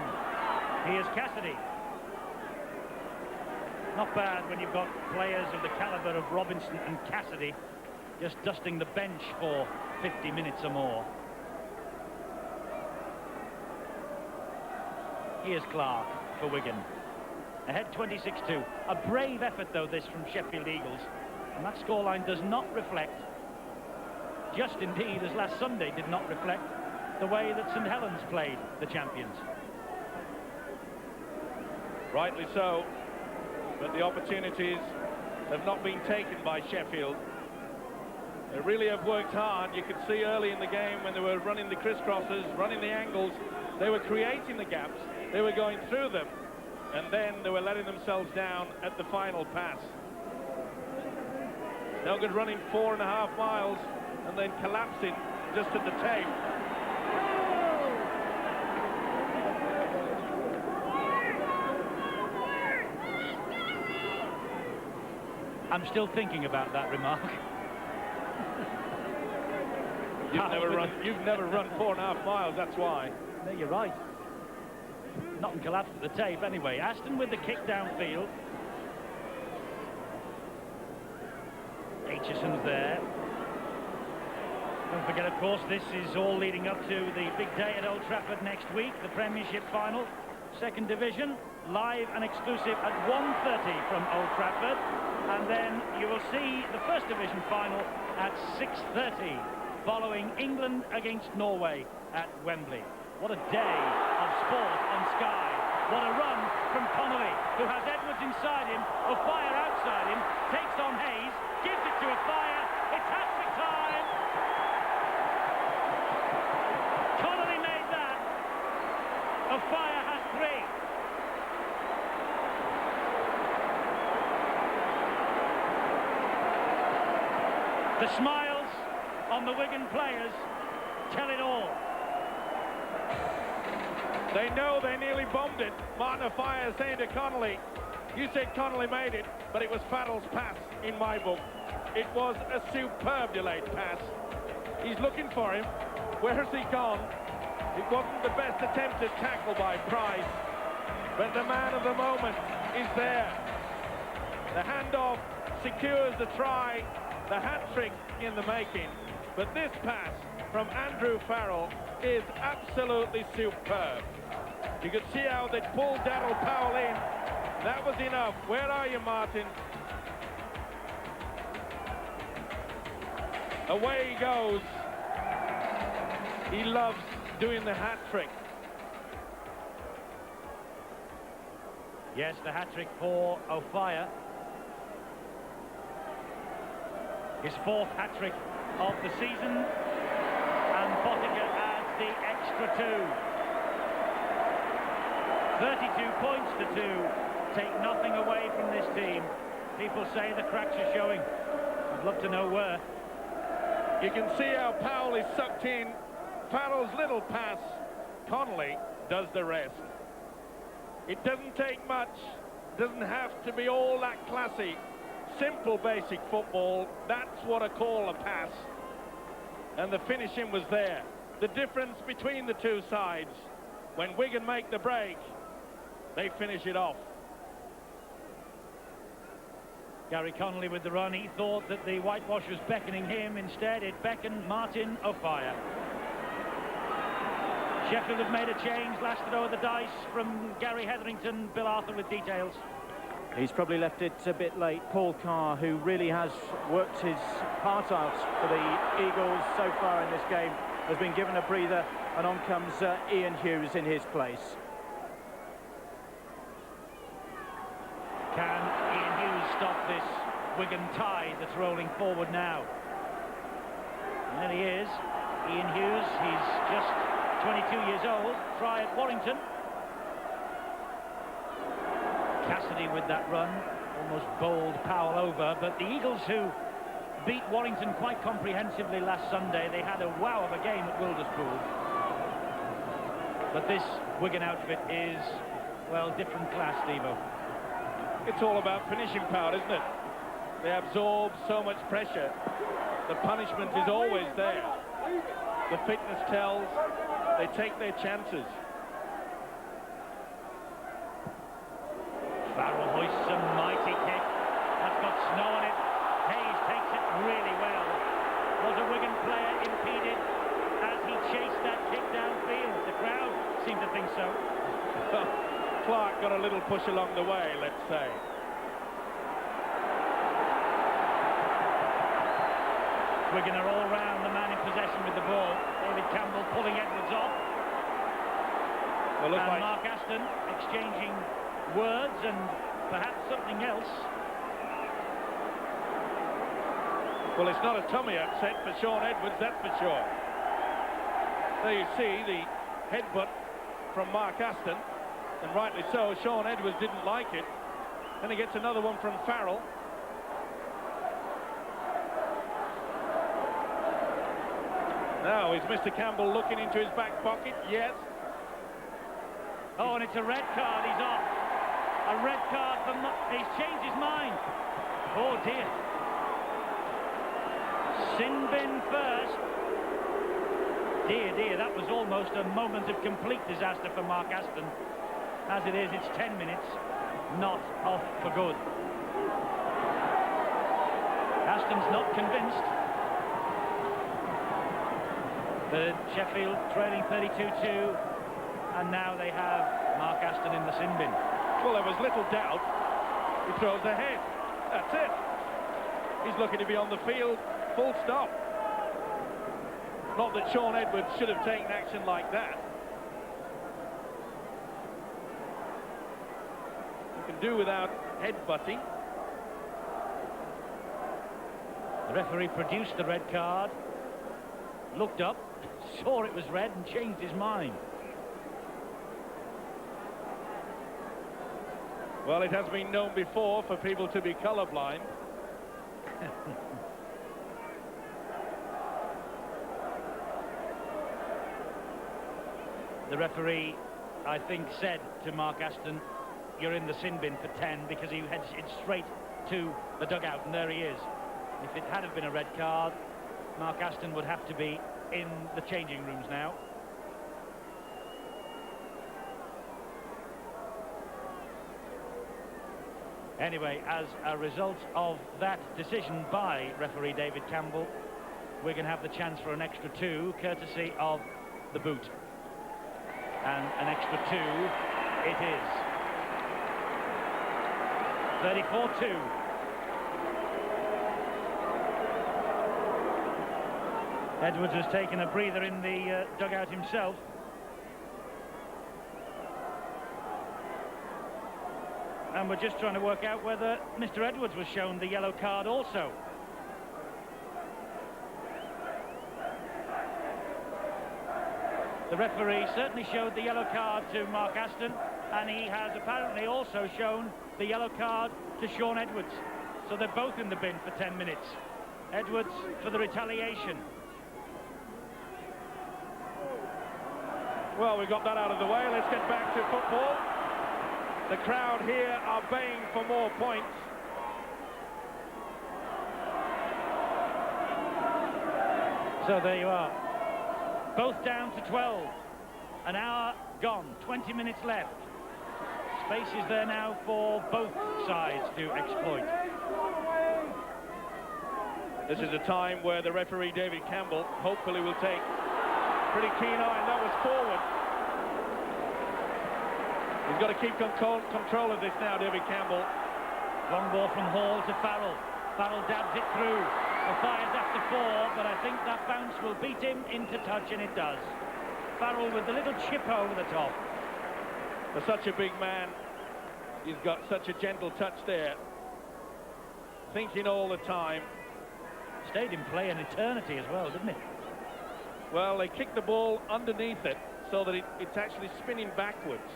Here's Cassidy. Not bad when you've got players of the calibre of Robinson and Cassidy just dusting the bench for 50 minutes or more. Here's Clark for Wigan. Ahead 26-2. A brave effort, though, this from Sheffield Eagles. And that scoreline does not reflect, just indeed as last Sunday did not reflect, the way that St Helens played the champions. Rightly so, but the opportunities have not been taken by Sheffield. They really have worked hard. You could see early in the game when they were running the crisscrosses, running the angles, they were creating the gaps, they were going through them, and then they were letting themselves down at the final pass. No good running 4.5 miles and then collapsing just at the tape. I'm still thinking about that remark. You've never run 4.5 miles, that's why. No, you're right. Not collapsed at the tape anyway. Aston with the kick downfield. Aitchison's there. Don't forget, of course, this is all leading up to the big day at Old Trafford next week, the Premiership final, second division, live and exclusive at 1:30 from Old Trafford. And then you will see the first division final at 6:30, following England against Norway at Wembley. What a day of sport on Sky. What a run from Connolly, who has Edwards inside him, O'Fire outside him, takes on Hayes, gives it to O'Fire, it's hat-trick time! Connolly made that. O'Fire has 3. The smiles on the Wigan players tell it all. They know they nearly bombed it. Martin O'Fire saying to Connolly, you said Connolly made it, but it was Farrell's pass in my book. It was a superb delayed pass. He's looking for him. Where has he gone? It wasn't the best attempted tackle by Price, but the man of the moment is there. The handoff secures the try, the hat-trick in the making. But this pass from Andrew Farrell is absolutely superb. You could see how they pulled Daryl Powell in. That was enough. Where are you, Martin? Away he goes. He loves doing the hat-trick. Yes, the hat-trick for O'Fire. His 4th hat-trick of the season. And Pottinger adds the extra 2. 32 points to 2. Take nothing away from this team. People say the cracks are showing. I'd love to know where. You can see how Powell is sucked in. Farrell's little pass. Connolly does the rest. It doesn't take much. Doesn't have to be all that classy. Simple, basic football. That's what I call a pass. And the finishing was there. The difference between the two sides. When Wigan make the break, they finish it off. Gary Connolly with the run. He thought that the whitewash was beckoning him. Instead, it beckoned Martin O'Fire. Sheffield have made a change. Last throw of the dice from Gary Hetherington. Bill Arthur with details. He's probably left it a bit late. Paul Carr, who really has worked his heart out for the Eagles so far in this game, has been given a breather, and on comes Ian Hughes in his place. Can Ian Hughes stop this Wigan tide that's rolling forward now? And there he is, Ian Hughes. He's just 22 years old. Try at Warrington. Cassidy with that run, almost bowled Powell over, but the Eagles, who beat Warrington quite comprehensively last Sunday. They had a wow of a game at Wilderspool. But this Wigan outfit is, well, different class, Stevo. It's all about finishing power, isn't it? They absorb so much pressure. The punishment is always there. The fitness tells. They take their chances. Farrell hoists a mighty kick. That's got snow on it. Hayes takes it really well. Was a Wigan player impeded as he chased that kick downfield? The crowd seemed to think so. Clark got a little push along the way, let's say. Wigan are all round the man in possession with the ball. David Campbell pulling Edwards off. Well, And Mark Aston exchanging words and perhaps something else. Well, it's not a tummy upset for Sean Edwards, that's for sure. There you see the headbutt from Mark Aston, and rightly so. Sean Edwards didn't like it. Then he gets another one from Farrell. Now, is Mr. Campbell looking into his back pocket? Yes. Oh, and it's a red card. He's off. A red card for... He's changed his mind. Oh, dear. Sin bin first. Dear, dear, that was almost a moment of complete disaster for Mark Aston. As it is, it's 10 minutes, not off for good. Aston's not convinced. The Sheffield trailing 32-2, and now they have Mark Aston in the sin bin. Well, there was little doubt. He throws ahead. That's it. He's looking to be on the field, full stop. Not that Sean Edwards should have taken action like that. You can do without headbutting. The referee produced the red card, looked up, saw it was red and changed his mind. Well, it has been known before for people to be colourblind. The referee, I think, said to Mark Aston, "You're in the sin bin for 10," because he heads it straight to the dugout, and there he is. If it had have been a red card, Mark Aston would have to be in the changing rooms now. Anyway, as a result of that decision by referee David Campbell, we're going to have the chance for an extra 2, courtesy of the boot. And an extra 2 it is. 34-2. Edwards has taken a breather in the dugout himself. And we're just trying to work out whether Mr. Edwards was shown the yellow card also. The referee certainly showed the yellow card to Mark Aston, and he has apparently also shown the yellow card to Sean Edwards. So they're both in the bin for 10 minutes. Edwards for the retaliation. Well, we've got that out of the way. Let's get back to football. The crowd here are baying for more points. So there you are. Both down to 12. An hour gone. 20 minutes left. Space is there now for both sides to exploit. This is a time where the referee, David Campbell, hopefully will take pretty keen eye, and that was forward. He's got to keep control of this now, David Campbell. Long ball from Hall to Farrell. Farrell dabs it through. Fires after 4, but I think that bounce will beat him into touch, and it does. Farrell with the little chip over the top. For such a big man, he's got such a gentle touch there. Thinking all the time. Stayed in play an eternity as well, didn't it? Well, they kicked the ball underneath it so that it's actually spinning backwards.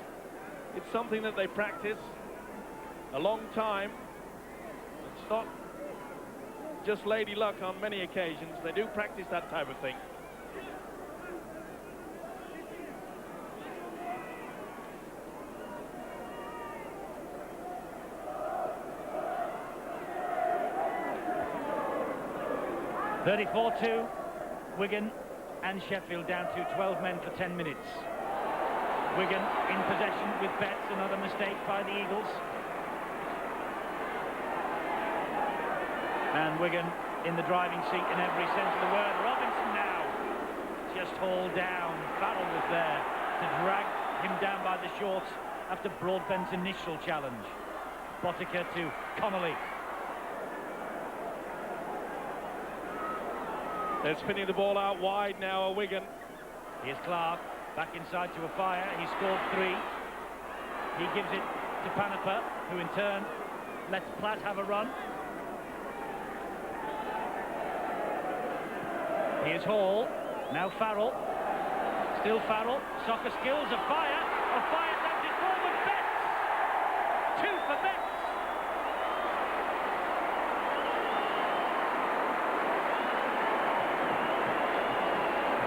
It's something that they practice a long time. It's not just lady luck on many occasions. They do practice that type of thing. (34-2), Wigan and Sheffield down to 12 men for 10 minutes. Wigan in possession with Betts, another mistake by the Eagles. And Wigan in the driving seat in every sense of the word. Robinson now just hauled down. Farrell was there to drag him down by the shorts after Broadbent's initial challenge. Botica to Connolly. They're spinning the ball out wide now, Wigan. Here's Clark, back inside to a fire. He scored 3. He gives it to Panapa, who in turn lets Platt have a run. Here's Hall, now Farrell. Still Farrell, soccer skills, a fire taps it forward, Betts! 2 for Betts!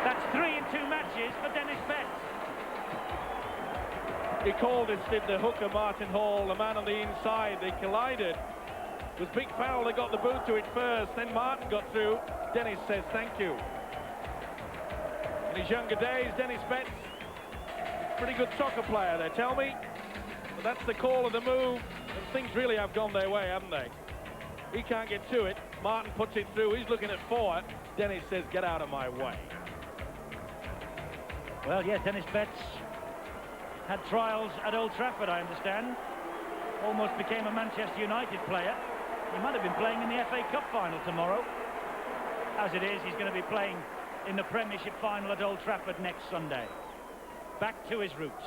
That's 3 in 2 matches for Dennis Betts. He called it, did the hooker Martin Hall, the man on the inside. They collided. It was Big Farrell that got the boot to it first, then Martin got through. Dennis says thank you. In his younger days, Dennis Betts, pretty good soccer player, they tell me. But that's the call of the move, and things really have gone their way, haven't they? He can't get to it. Martin puts it through. He's looking at 4. Dennis says, get out of my way. Well, yeah, Dennis Betts had trials at Old Trafford, I understand. Almost became a Manchester United player. He might have been playing in the FA Cup final tomorrow. As it is, he's going to be playing in the Premiership final at Old Trafford next Sunday. Back to his roots.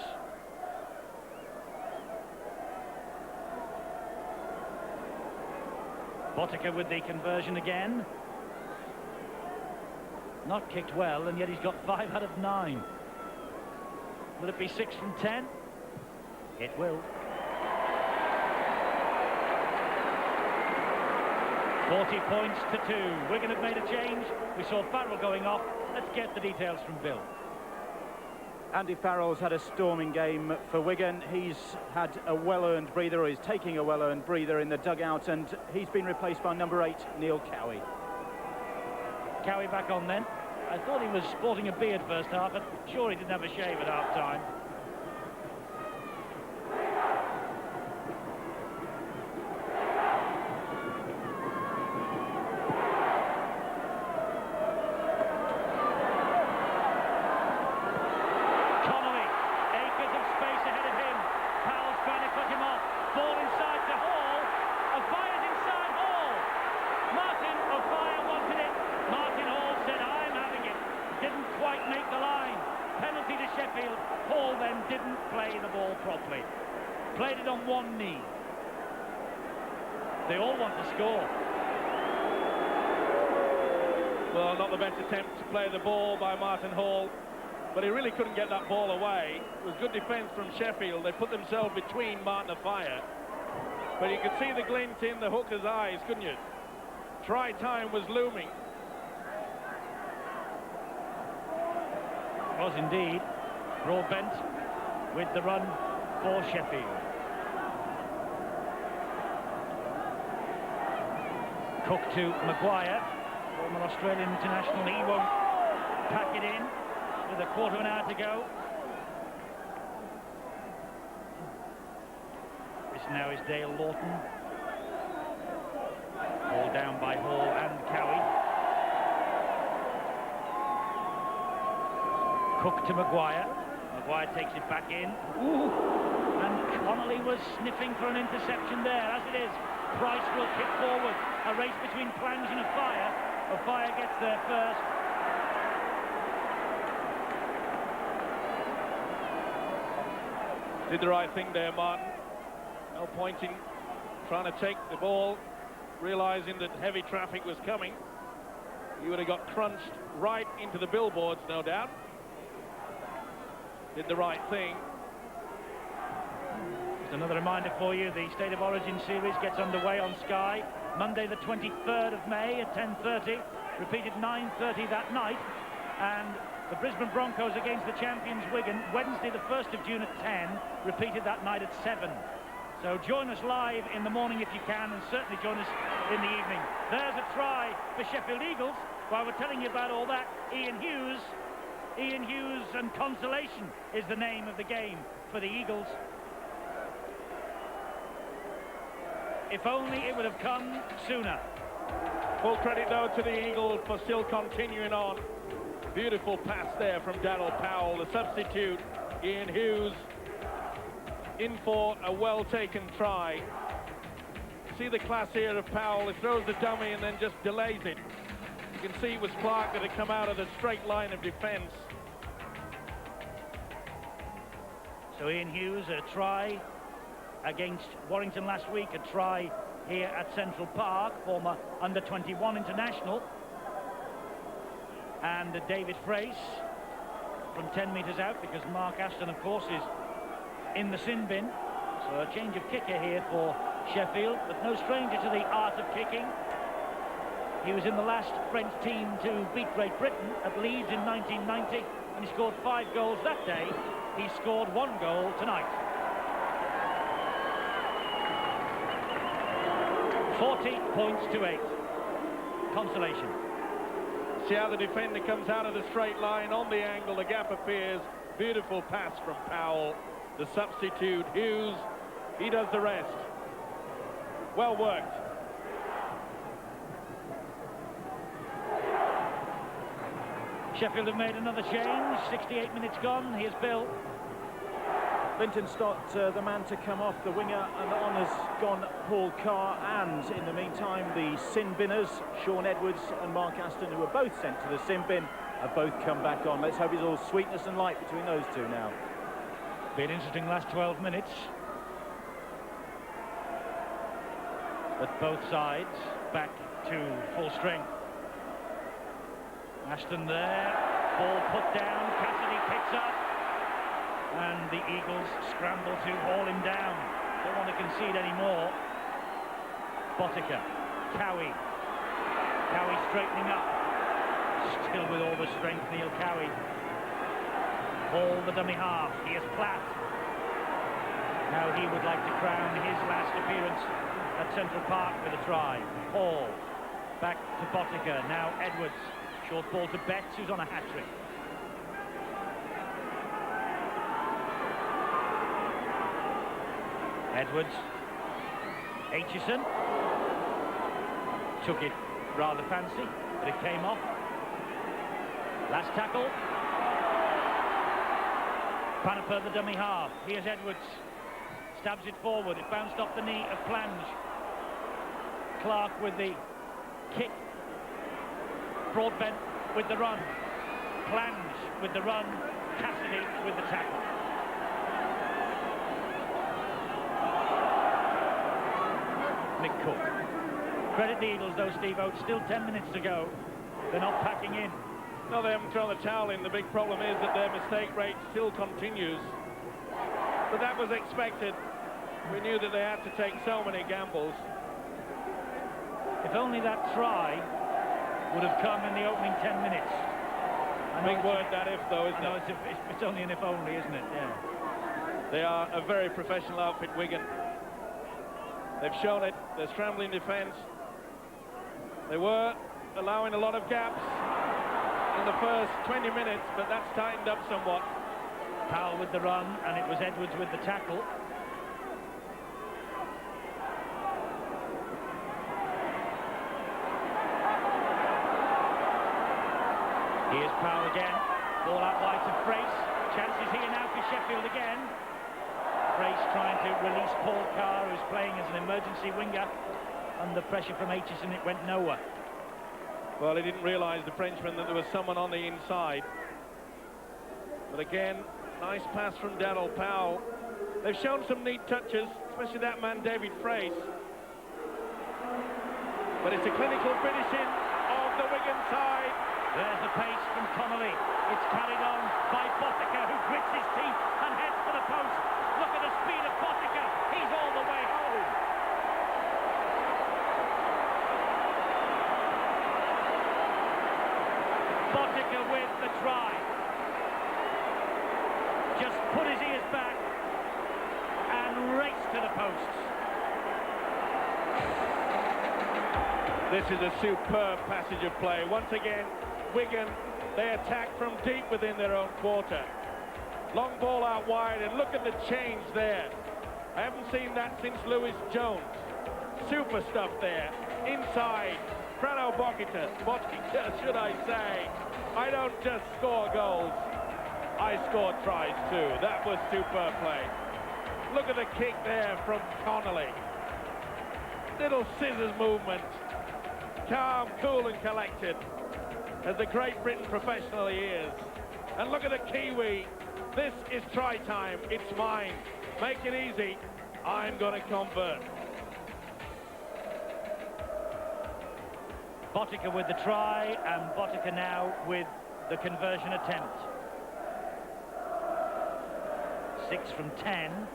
Botica with the conversion again. Not kicked well, and yet he's got 5 out of 9. Will it be 6 from 10? It will. 40 points to 2. Wigan have made a change. We saw Farrell going off. Let's get the details from Bill. Andy Farrell's had a storming game for Wigan. He's had a well-earned breather, or he's taking a well-earned breather in the dugout, and he's been replaced by number 8, Neil Cowie. Cowie back on then. I thought he was sporting a beard first half, but sure he didn't have a shave at half-time. Sheffield. Hall then didn't play the ball properly. Played it on one knee. They all want to score. Well, not the best attempt to play the ball by Martin Hall, but he really couldn't get that ball away. It was good defence from Sheffield. They put themselves between Martin and Fire. But you could see the glint in the hooker's eyes, couldn't you? Try time was looming. Was indeed. Broadbent with the run for Sheffield. Cook to Maguire, former Australian international. He won't pack it in with a quarter of an hour to go. This now is Dale Lawton. Ball down by Hall and Cowie. Cook to Maguire. Maguire takes it back in. Ooh. And Connolly was sniffing for an interception there. As it is, Price will kick forward. A race between Plange and Fire. Fire gets there first. Did the right thing there, Martin. No pointing, trying to take the ball, realising that heavy traffic was coming. He would have got crunched right into the billboards, no doubt. Did the right thing. Just another reminder for you, the State of Origin series gets underway on Sky Monday the 23rd of May at 10:30, repeated 9:30 that night, and the Brisbane Broncos against the champions Wigan, Wednesday the 1st of June at 10, repeated that night at 7. So join us live in the morning if you can, and certainly join us in the evening. There's a try for Sheffield Eagles. While we're telling you about all that, Ian Hughes and consolation is the name of the game for the Eagles. If only it would have come sooner. Full credit though to the Eagles for still continuing on. Beautiful pass there from Daryl Powell, the substitute. Ian Hughes in for a well-taken try. See the class here of Powell. He throws the dummy and then just delays it. You can see it was Clark that had come out of the straight line of defence. So Ian Hughes, a try against Warrington last week, a try here at Central Park, former under-21 international. And David Frace from 10 metres out, because Mark Aston, of course, is in the sin bin. So a change of kicker here for Sheffield, but no stranger to the art of kicking. He was in the last French team to beat Great Britain at Leeds in 1990, and he scored 5 goals that day. He scored 1 goal tonight. 40 points to 8. Consolation. See how the defender comes out of the straight line on the angle, the gap appears. Beautiful pass from Powell, the substitute. Hughes, he does the rest. Well worked. Sheffield have made another change. 68 minutes gone. Here's Bill. Linton Stott, the man to come off, the winger, and on has gone Paul Carr, and in the meantime the sin binners, Sean Edwards and Mark Aston, who were both sent to the sin bin, have both come back on. Let's hope it's all sweetness and light between those two now. Be an interesting last 12 minutes. But both sides back to full strength. Aston there, ball put down, Cassidy picks up, and the Eagles scramble to haul him down. Don't want to concede anymore. Botica, Cowie straightening up, still with all the strength, Neil Cowie. Hall the dummy half, here's Platt. Now he would like to crown his last appearance at Central Park with a try. Hall, back to Botica, now Edwards. Short ball to Betts, who's on a hat-trick. Edwards. Aitchison. Took it rather fancy, but it came off. Last tackle. Panaper, the dummy half. Here's Edwards. Stabs it forward. It bounced off the knee of Plange. Clark with the kick. Broadbent with the run, Plange with the run, Cassidy with the tackle. Mick Cook. Credit the Eagles though, Steve Oates, still 10 minutes to go. They're not packing in. No, they haven't thrown the towel in. The big problem is that their mistake rate still continues. But that was expected. We knew that they had to take so many gambles. If only that try would have come in the opening 10 minutes. Big word, that if, though, isn't it? It's only an if only, isn't it? Yeah. They are a very professional outfit, Wigan. They've shown it. They're scrambling defence. They were allowing a lot of gaps in the first 20 minutes, but that's tightened up somewhat. Powell with the run, and it was Edwards with the tackle. Here's Powell again. Ball out wide to Frace. Chances here now for Sheffield again. Frace trying to release Paul Carr, who's playing as an emergency winger. Under pressure from Aitchison, it went nowhere. Well, he didn't realise, the Frenchman, that there was someone on the inside. But again, nice pass from Daryl Powell. They've shown some neat touches, especially that man, David Frace. But it's a clinical finishing of the Wigan side. There's the pace from Connolly. It's carried on by Botica, who grits his teeth and heads for the post. Look at the speed of Botica. He's all the way home. Botica with the try. Just put his ears back and raced to the posts. This is a superb passage of play. Once again, Wigan, they attack from deep within their own quarter. Long ball out wide, and look at the change there. I haven't seen that since Lewis Jones. Super stuff there. Inside, Frano Botica, should I say. I don't just score goals, I score tries too. That was superb play. Look at the kick there from Connolly. Little scissors movement. Calm, cool and collected, as the Great Britain professional he is. And look at the Kiwi. This is try time. It's mine. Make it easy. I'm going to convert. Botica with the try, and Botica now with the conversion attempt. 6 from 10.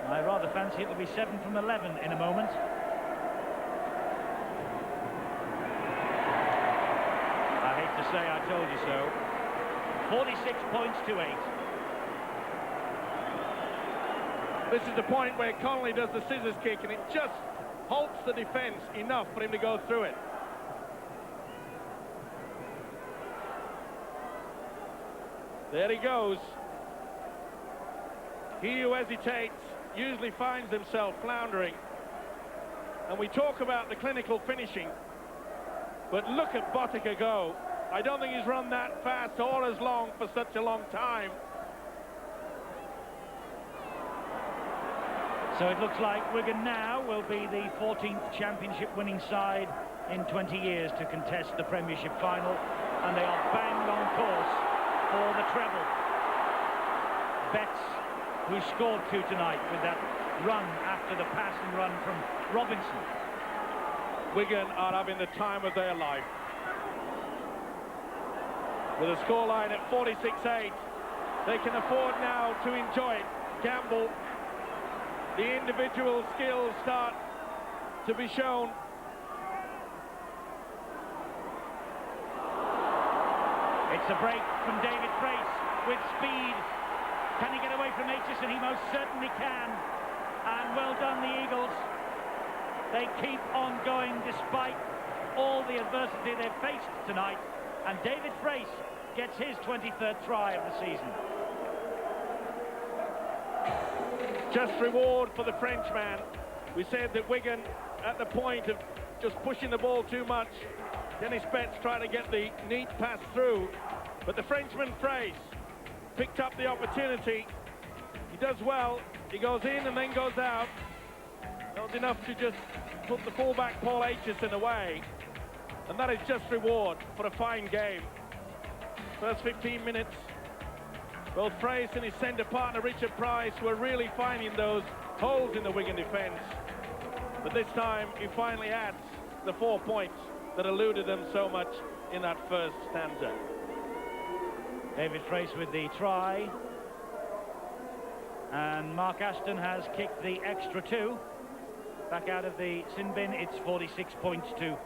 I rather fancy it will be 7 from 11 in a moment. I hate to say I told you so. 46 points to 8. This is the point where Connolly does the scissors kick, and it just halts the defence enough for him to go through it. There he goes. He who hesitates usually finds himself floundering. And we talk about the clinical finishing, but look at Botica go. I don't think he's run that fast or as long for such a long time. So it looks like Wigan now will be the 14th championship winning side in 20 years to contest the Premiership final, and they are bang on course for the treble. Betts, who scored 2 tonight with that run after the pass and run from Robinson. Wigan are having the time of their life. With a scoreline at 46-8, they can afford now to enjoy it. Gamble. The individual skills start to be shown. It's a break from David Frace with speed. Can he get away from Aitchison? He most certainly can. And well done, the Eagles. They keep on going despite all the adversity they've faced tonight. And David Frace gets his 23rd try of the season. Just reward for the Frenchman. We said that Wigan, at the point of just pushing the ball too much, Dennis Betts trying to get the neat pass through, but the Frenchman Frace picked up the opportunity. He does well. He goes in and then goes out. Not enough to just put the fullback Paul Aitchison away, and that is just reward for a fine game. First 15 minutes, both Frace and his centre partner Richard Price were really finding those holes in the Wigan defence, but this time he finally adds the 4 points that eluded them so much in that first stanza. David Frace with the try, and Mark Aston has kicked the extra 2 back out of the sin bin. It's 46 points to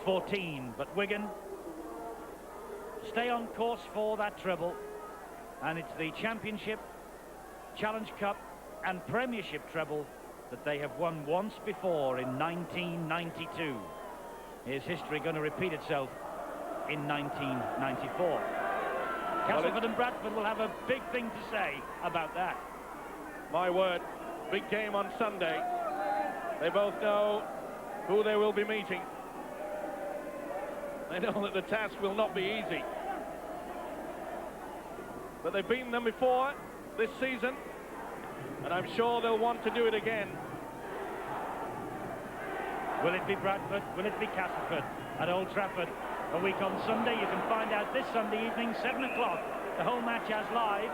14, but Wigan stay on course for that treble, and it's the Championship, Challenge Cup and Premiership treble that they have won once before in 1992. Is history going to repeat itself in 1994? Castleford and Bradford will have a big thing to say about that. My word, big game on Sunday. They both know who they will be meeting. They know that the task will not be easy. But they've beaten them before this season, and I'm sure they'll want to do it again. Will it be Bradford? Will it be Castleford at Old Trafford a week on Sunday? You can find out this Sunday evening, 7 o'clock. The whole match as live.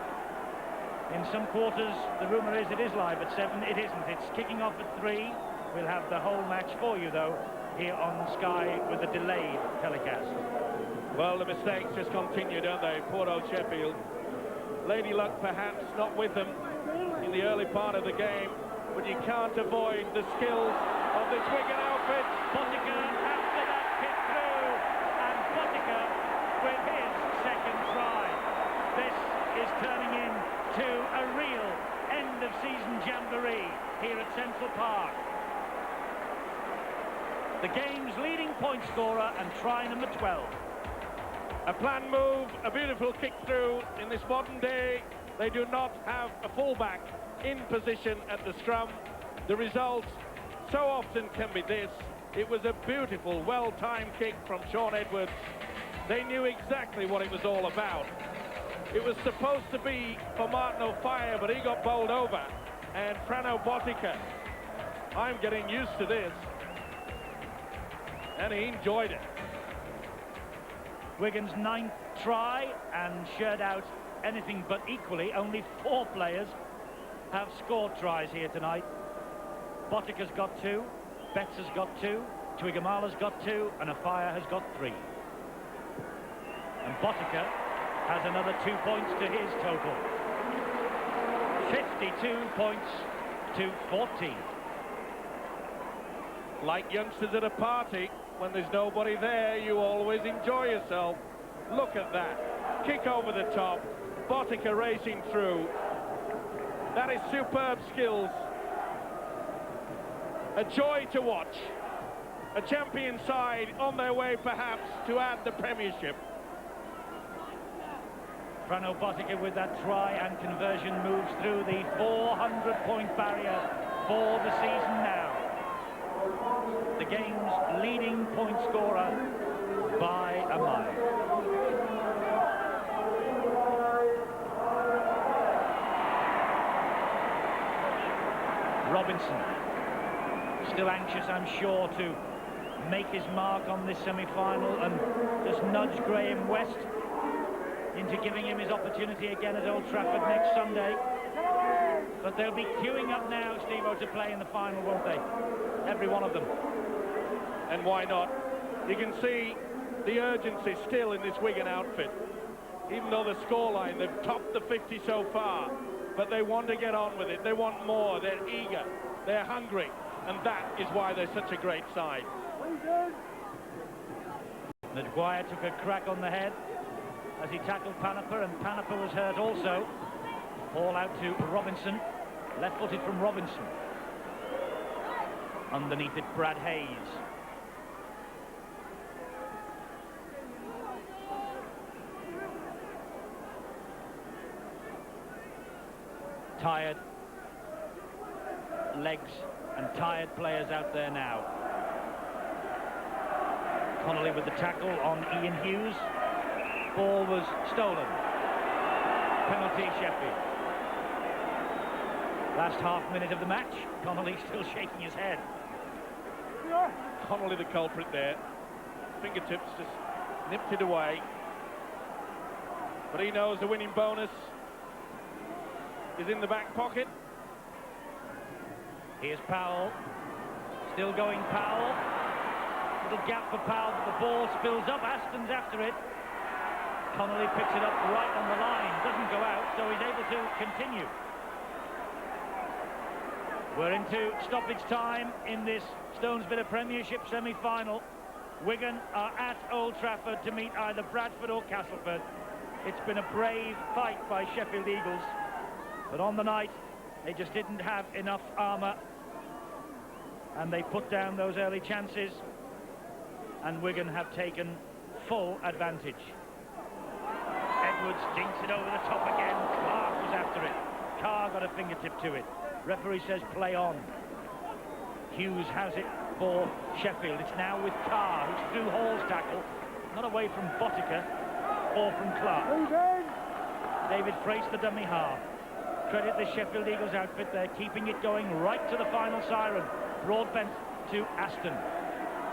In some quarters, the rumour is it is live at 7. It isn't. It's kicking off at 3. We'll have the whole match for you, though, here on Sky with a delayed telecast. Well, the mistakes just continue, don't they? Poor old Sheffield. Lady luck perhaps not with them in the early part of the game, but you can't avoid the skills of this Wigan outfit. Botica after that kick through, and Botica with jamboree here at Central Park. The game's leading point scorer and try number 12. A planned move, a beautiful kick through. In this modern day, they do not have a fullback in position at the scrum. The result so often can be this. It was a beautiful, well-timed kick from Shaun Edwards. They knew exactly what it was all about. It was supposed to be for Martin O'Fire, but he got bowled over. And Frano Botica, I'm getting used to this. And he enjoyed it. Wigan's 9th try, and shared out anything but equally. Only 4 players have scored tries here tonight. Botica's got 2, Betts has got 2, Twiggamala's got 2, and Afire has got 3. And Botica has another 2 points to his total. 52 points to 14. Like youngsters at a party, when there's nobody there, you always enjoy yourself. Look at that. Kick over the top. Botica racing through. That is superb skills. A joy to watch. A champion side on their way perhaps to add the Premiership. Frano Botica with that try and conversion moves through the 400-point barrier for the season now. The game's leading point scorer by a mile. Robinson, still anxious, I'm sure, to make his mark on this semi-final and just nudge Graham West into giving him his opportunity again at Old Trafford next Sunday. But they'll be queuing up now, Steve-O, to play in the final, won't they? Every one of them. And why not? You can see the urgency still in this Wigan outfit. Even though the scoreline, they've topped the 50 so far, but they want to get on with it. They want more. They're eager. They're hungry. And that is why they're such a great side. Maguire took a crack on the head as he tackled Paniper, and Paniper was hurt also. Ball out to Robinson. Left-footed from Robinson. Underneath it, Brad Hayes. Tired legs and tired players out there now. Connolly with the tackle on Ian Hughes. Ball was stolen. Penalty, Sheffield. Last half minute of the match. Connolly still shaking his head. Connolly the culprit there. Fingertips just nipped it away. But he knows the winning bonus is in the back pocket. Here's Powell. Still going Powell. Little gap for Powell, but the ball spills up. Aston's after it. Connolly picks it up right on the line. Doesn't go out, so he's able to continue. We're into stoppage time in this Stones Villa Premiership semi-final. Wigan are at Old Trafford to meet either Bradford or Castleford. It's been a brave fight by Sheffield Eagles, but on the night they just didn't have enough armour, and they put down those early chances, and Wigan have taken full advantage. Edwards dinks it over the top again. Clark was after it. Carr got a fingertip to it. Referee says play on. Hughes has it for Sheffield. It's now with Carr, who's through Hall's tackle, not away from Botica or from Clark. David Frace, the dummy half. Credit the Sheffield Eagles outfit. They're keeping it going right to the final siren. Broadbent to Aston.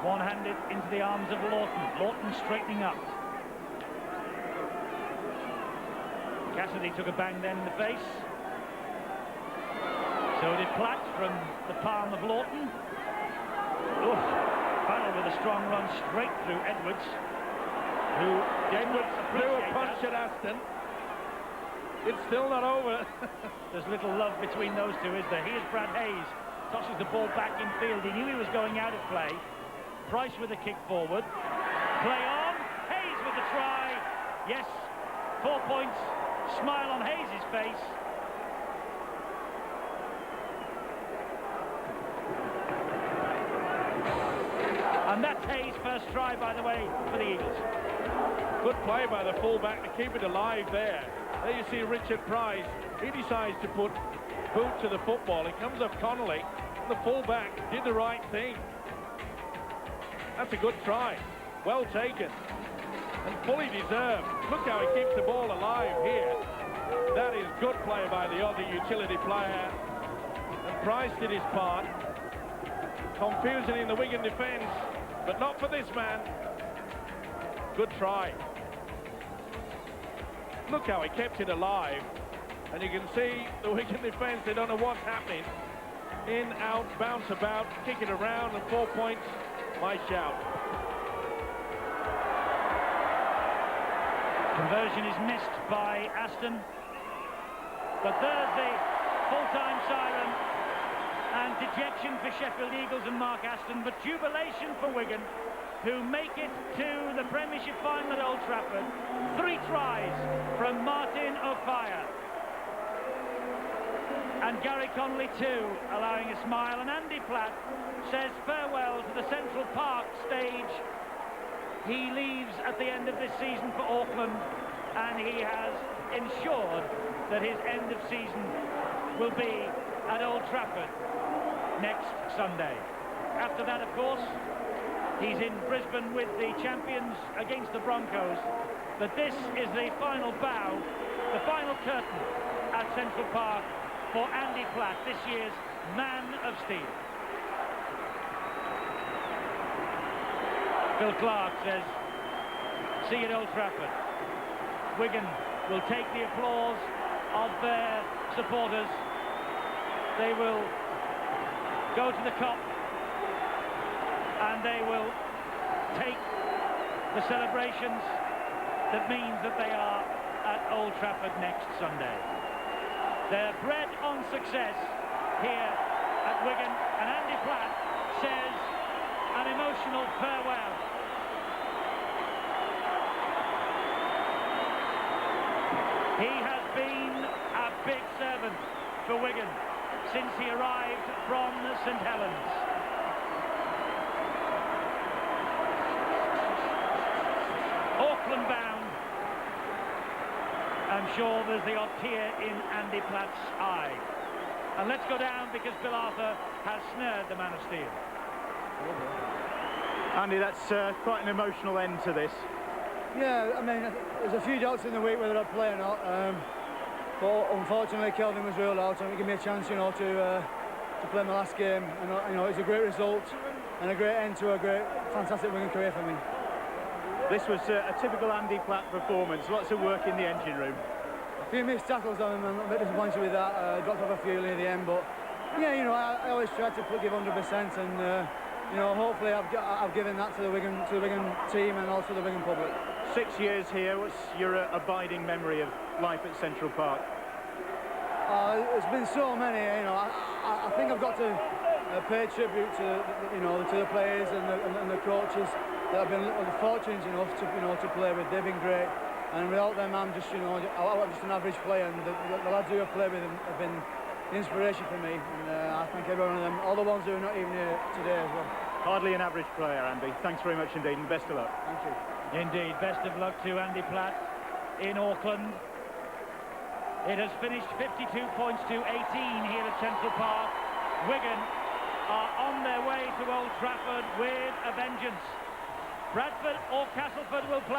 One-handed into the arms of Lawton. Lawton straightening up. Cassidy took a bang then in the face. So did Platt from the palm of Lawton. Oof. Farrell with a strong run straight through Edwards, who Edwards threw a punch at Aston. It's still not over. There's little love between those two, is there? Here's Brad Hayes. Tosses the ball back in field. He knew he was going out of play. Price with a kick forward. Play on. Hayes with the try. Yes, 4 points. Smile on Hayes' face. And that's Hayes' first try, by the way, for the Eagles. Good play by the fullback to keep it alive there. There you see Richard Price. He decides to put boot to the football. It comes off Connolly. The fullback did the right thing. That's a good try. Well taken. And fully deserved. Look how he keeps the ball alive here. That is good play by the Aussie utility player. And Price did his part. Confusion in the Wigan defence, but not for this man. Good try. Look how he kept it alive. And you can see the Wigan defence, they don't know what's happening. In, out, bounce about, kick it around, and 4 points. My shout. Conversion is missed by Aston. But there's the full-time siren, and dejection for Sheffield Eagles and Mark Aston, but jubilation for Wigan, who make it to the Premiership final at Old Trafford. 3 tries from Martin O'Fire. And Gary Connolly too, allowing a smile. And Andy Platt says farewell to the Central Park stage. He leaves at the end of this season for Auckland, and he has ensured that his end of season will be at Old Trafford next Sunday. After that, of course, he's in Brisbane with the champions against the Broncos. But this is the final bow, the final curtain at Central Park for Andy Platt, this year's Man of Steel. Phil Clark says, see you at Old Trafford. Wigan will take the applause of their supporters. They will go to the Kop, and they will take the celebrations that means that they are at Old Trafford next Sunday. They're bred on success here at Wigan, and Andy Platt says an emotional farewell. He has been a big servant for Wigan since he arrived from St Helens. Auckland bound. I'm sure there's the odd tear in Andy Platt's eye. And let's go down, because Bill Arthur has snared the Man of Steel. Andy, that's quite an emotional end to this. Yeah, I mean, there's a few doubts in the week whether I'd play or not. But unfortunately, Kelvin was ruled out, and it gave me a chance, you know, to play my last game. And you know, it's a great result and a great end to a great, fantastic Wigan career for me. This was a typical Andy Platt performance. Lots of work in the engine room. A few missed tackles on him. I'm a bit disappointed with that. Dropped off a few near the end, but yeah, you know, I always try to give 100%, and you know, hopefully I've given that to the Wigan team and also the Wigan public. 6 years here. What's your abiding memory of life at Central Park? There's been so many. You know, I think I've got to pay tribute to the players and the coaches that have been fortunate enough to play with. They've been great, and without them, I'm just I'm just an average player. And the lads who I've played with have been the inspiration for me. And I thank every one of them, all the ones who are not even here today as well. Hardly an average player, Andy. Thanks very much indeed, and best of luck. Thank you. Indeed, best of luck to Andy Platt in Auckland. It has finished 52 points to 18 here at Central Park. Wigan are on their way to Old Trafford with a vengeance. Bradford or Castleford will play.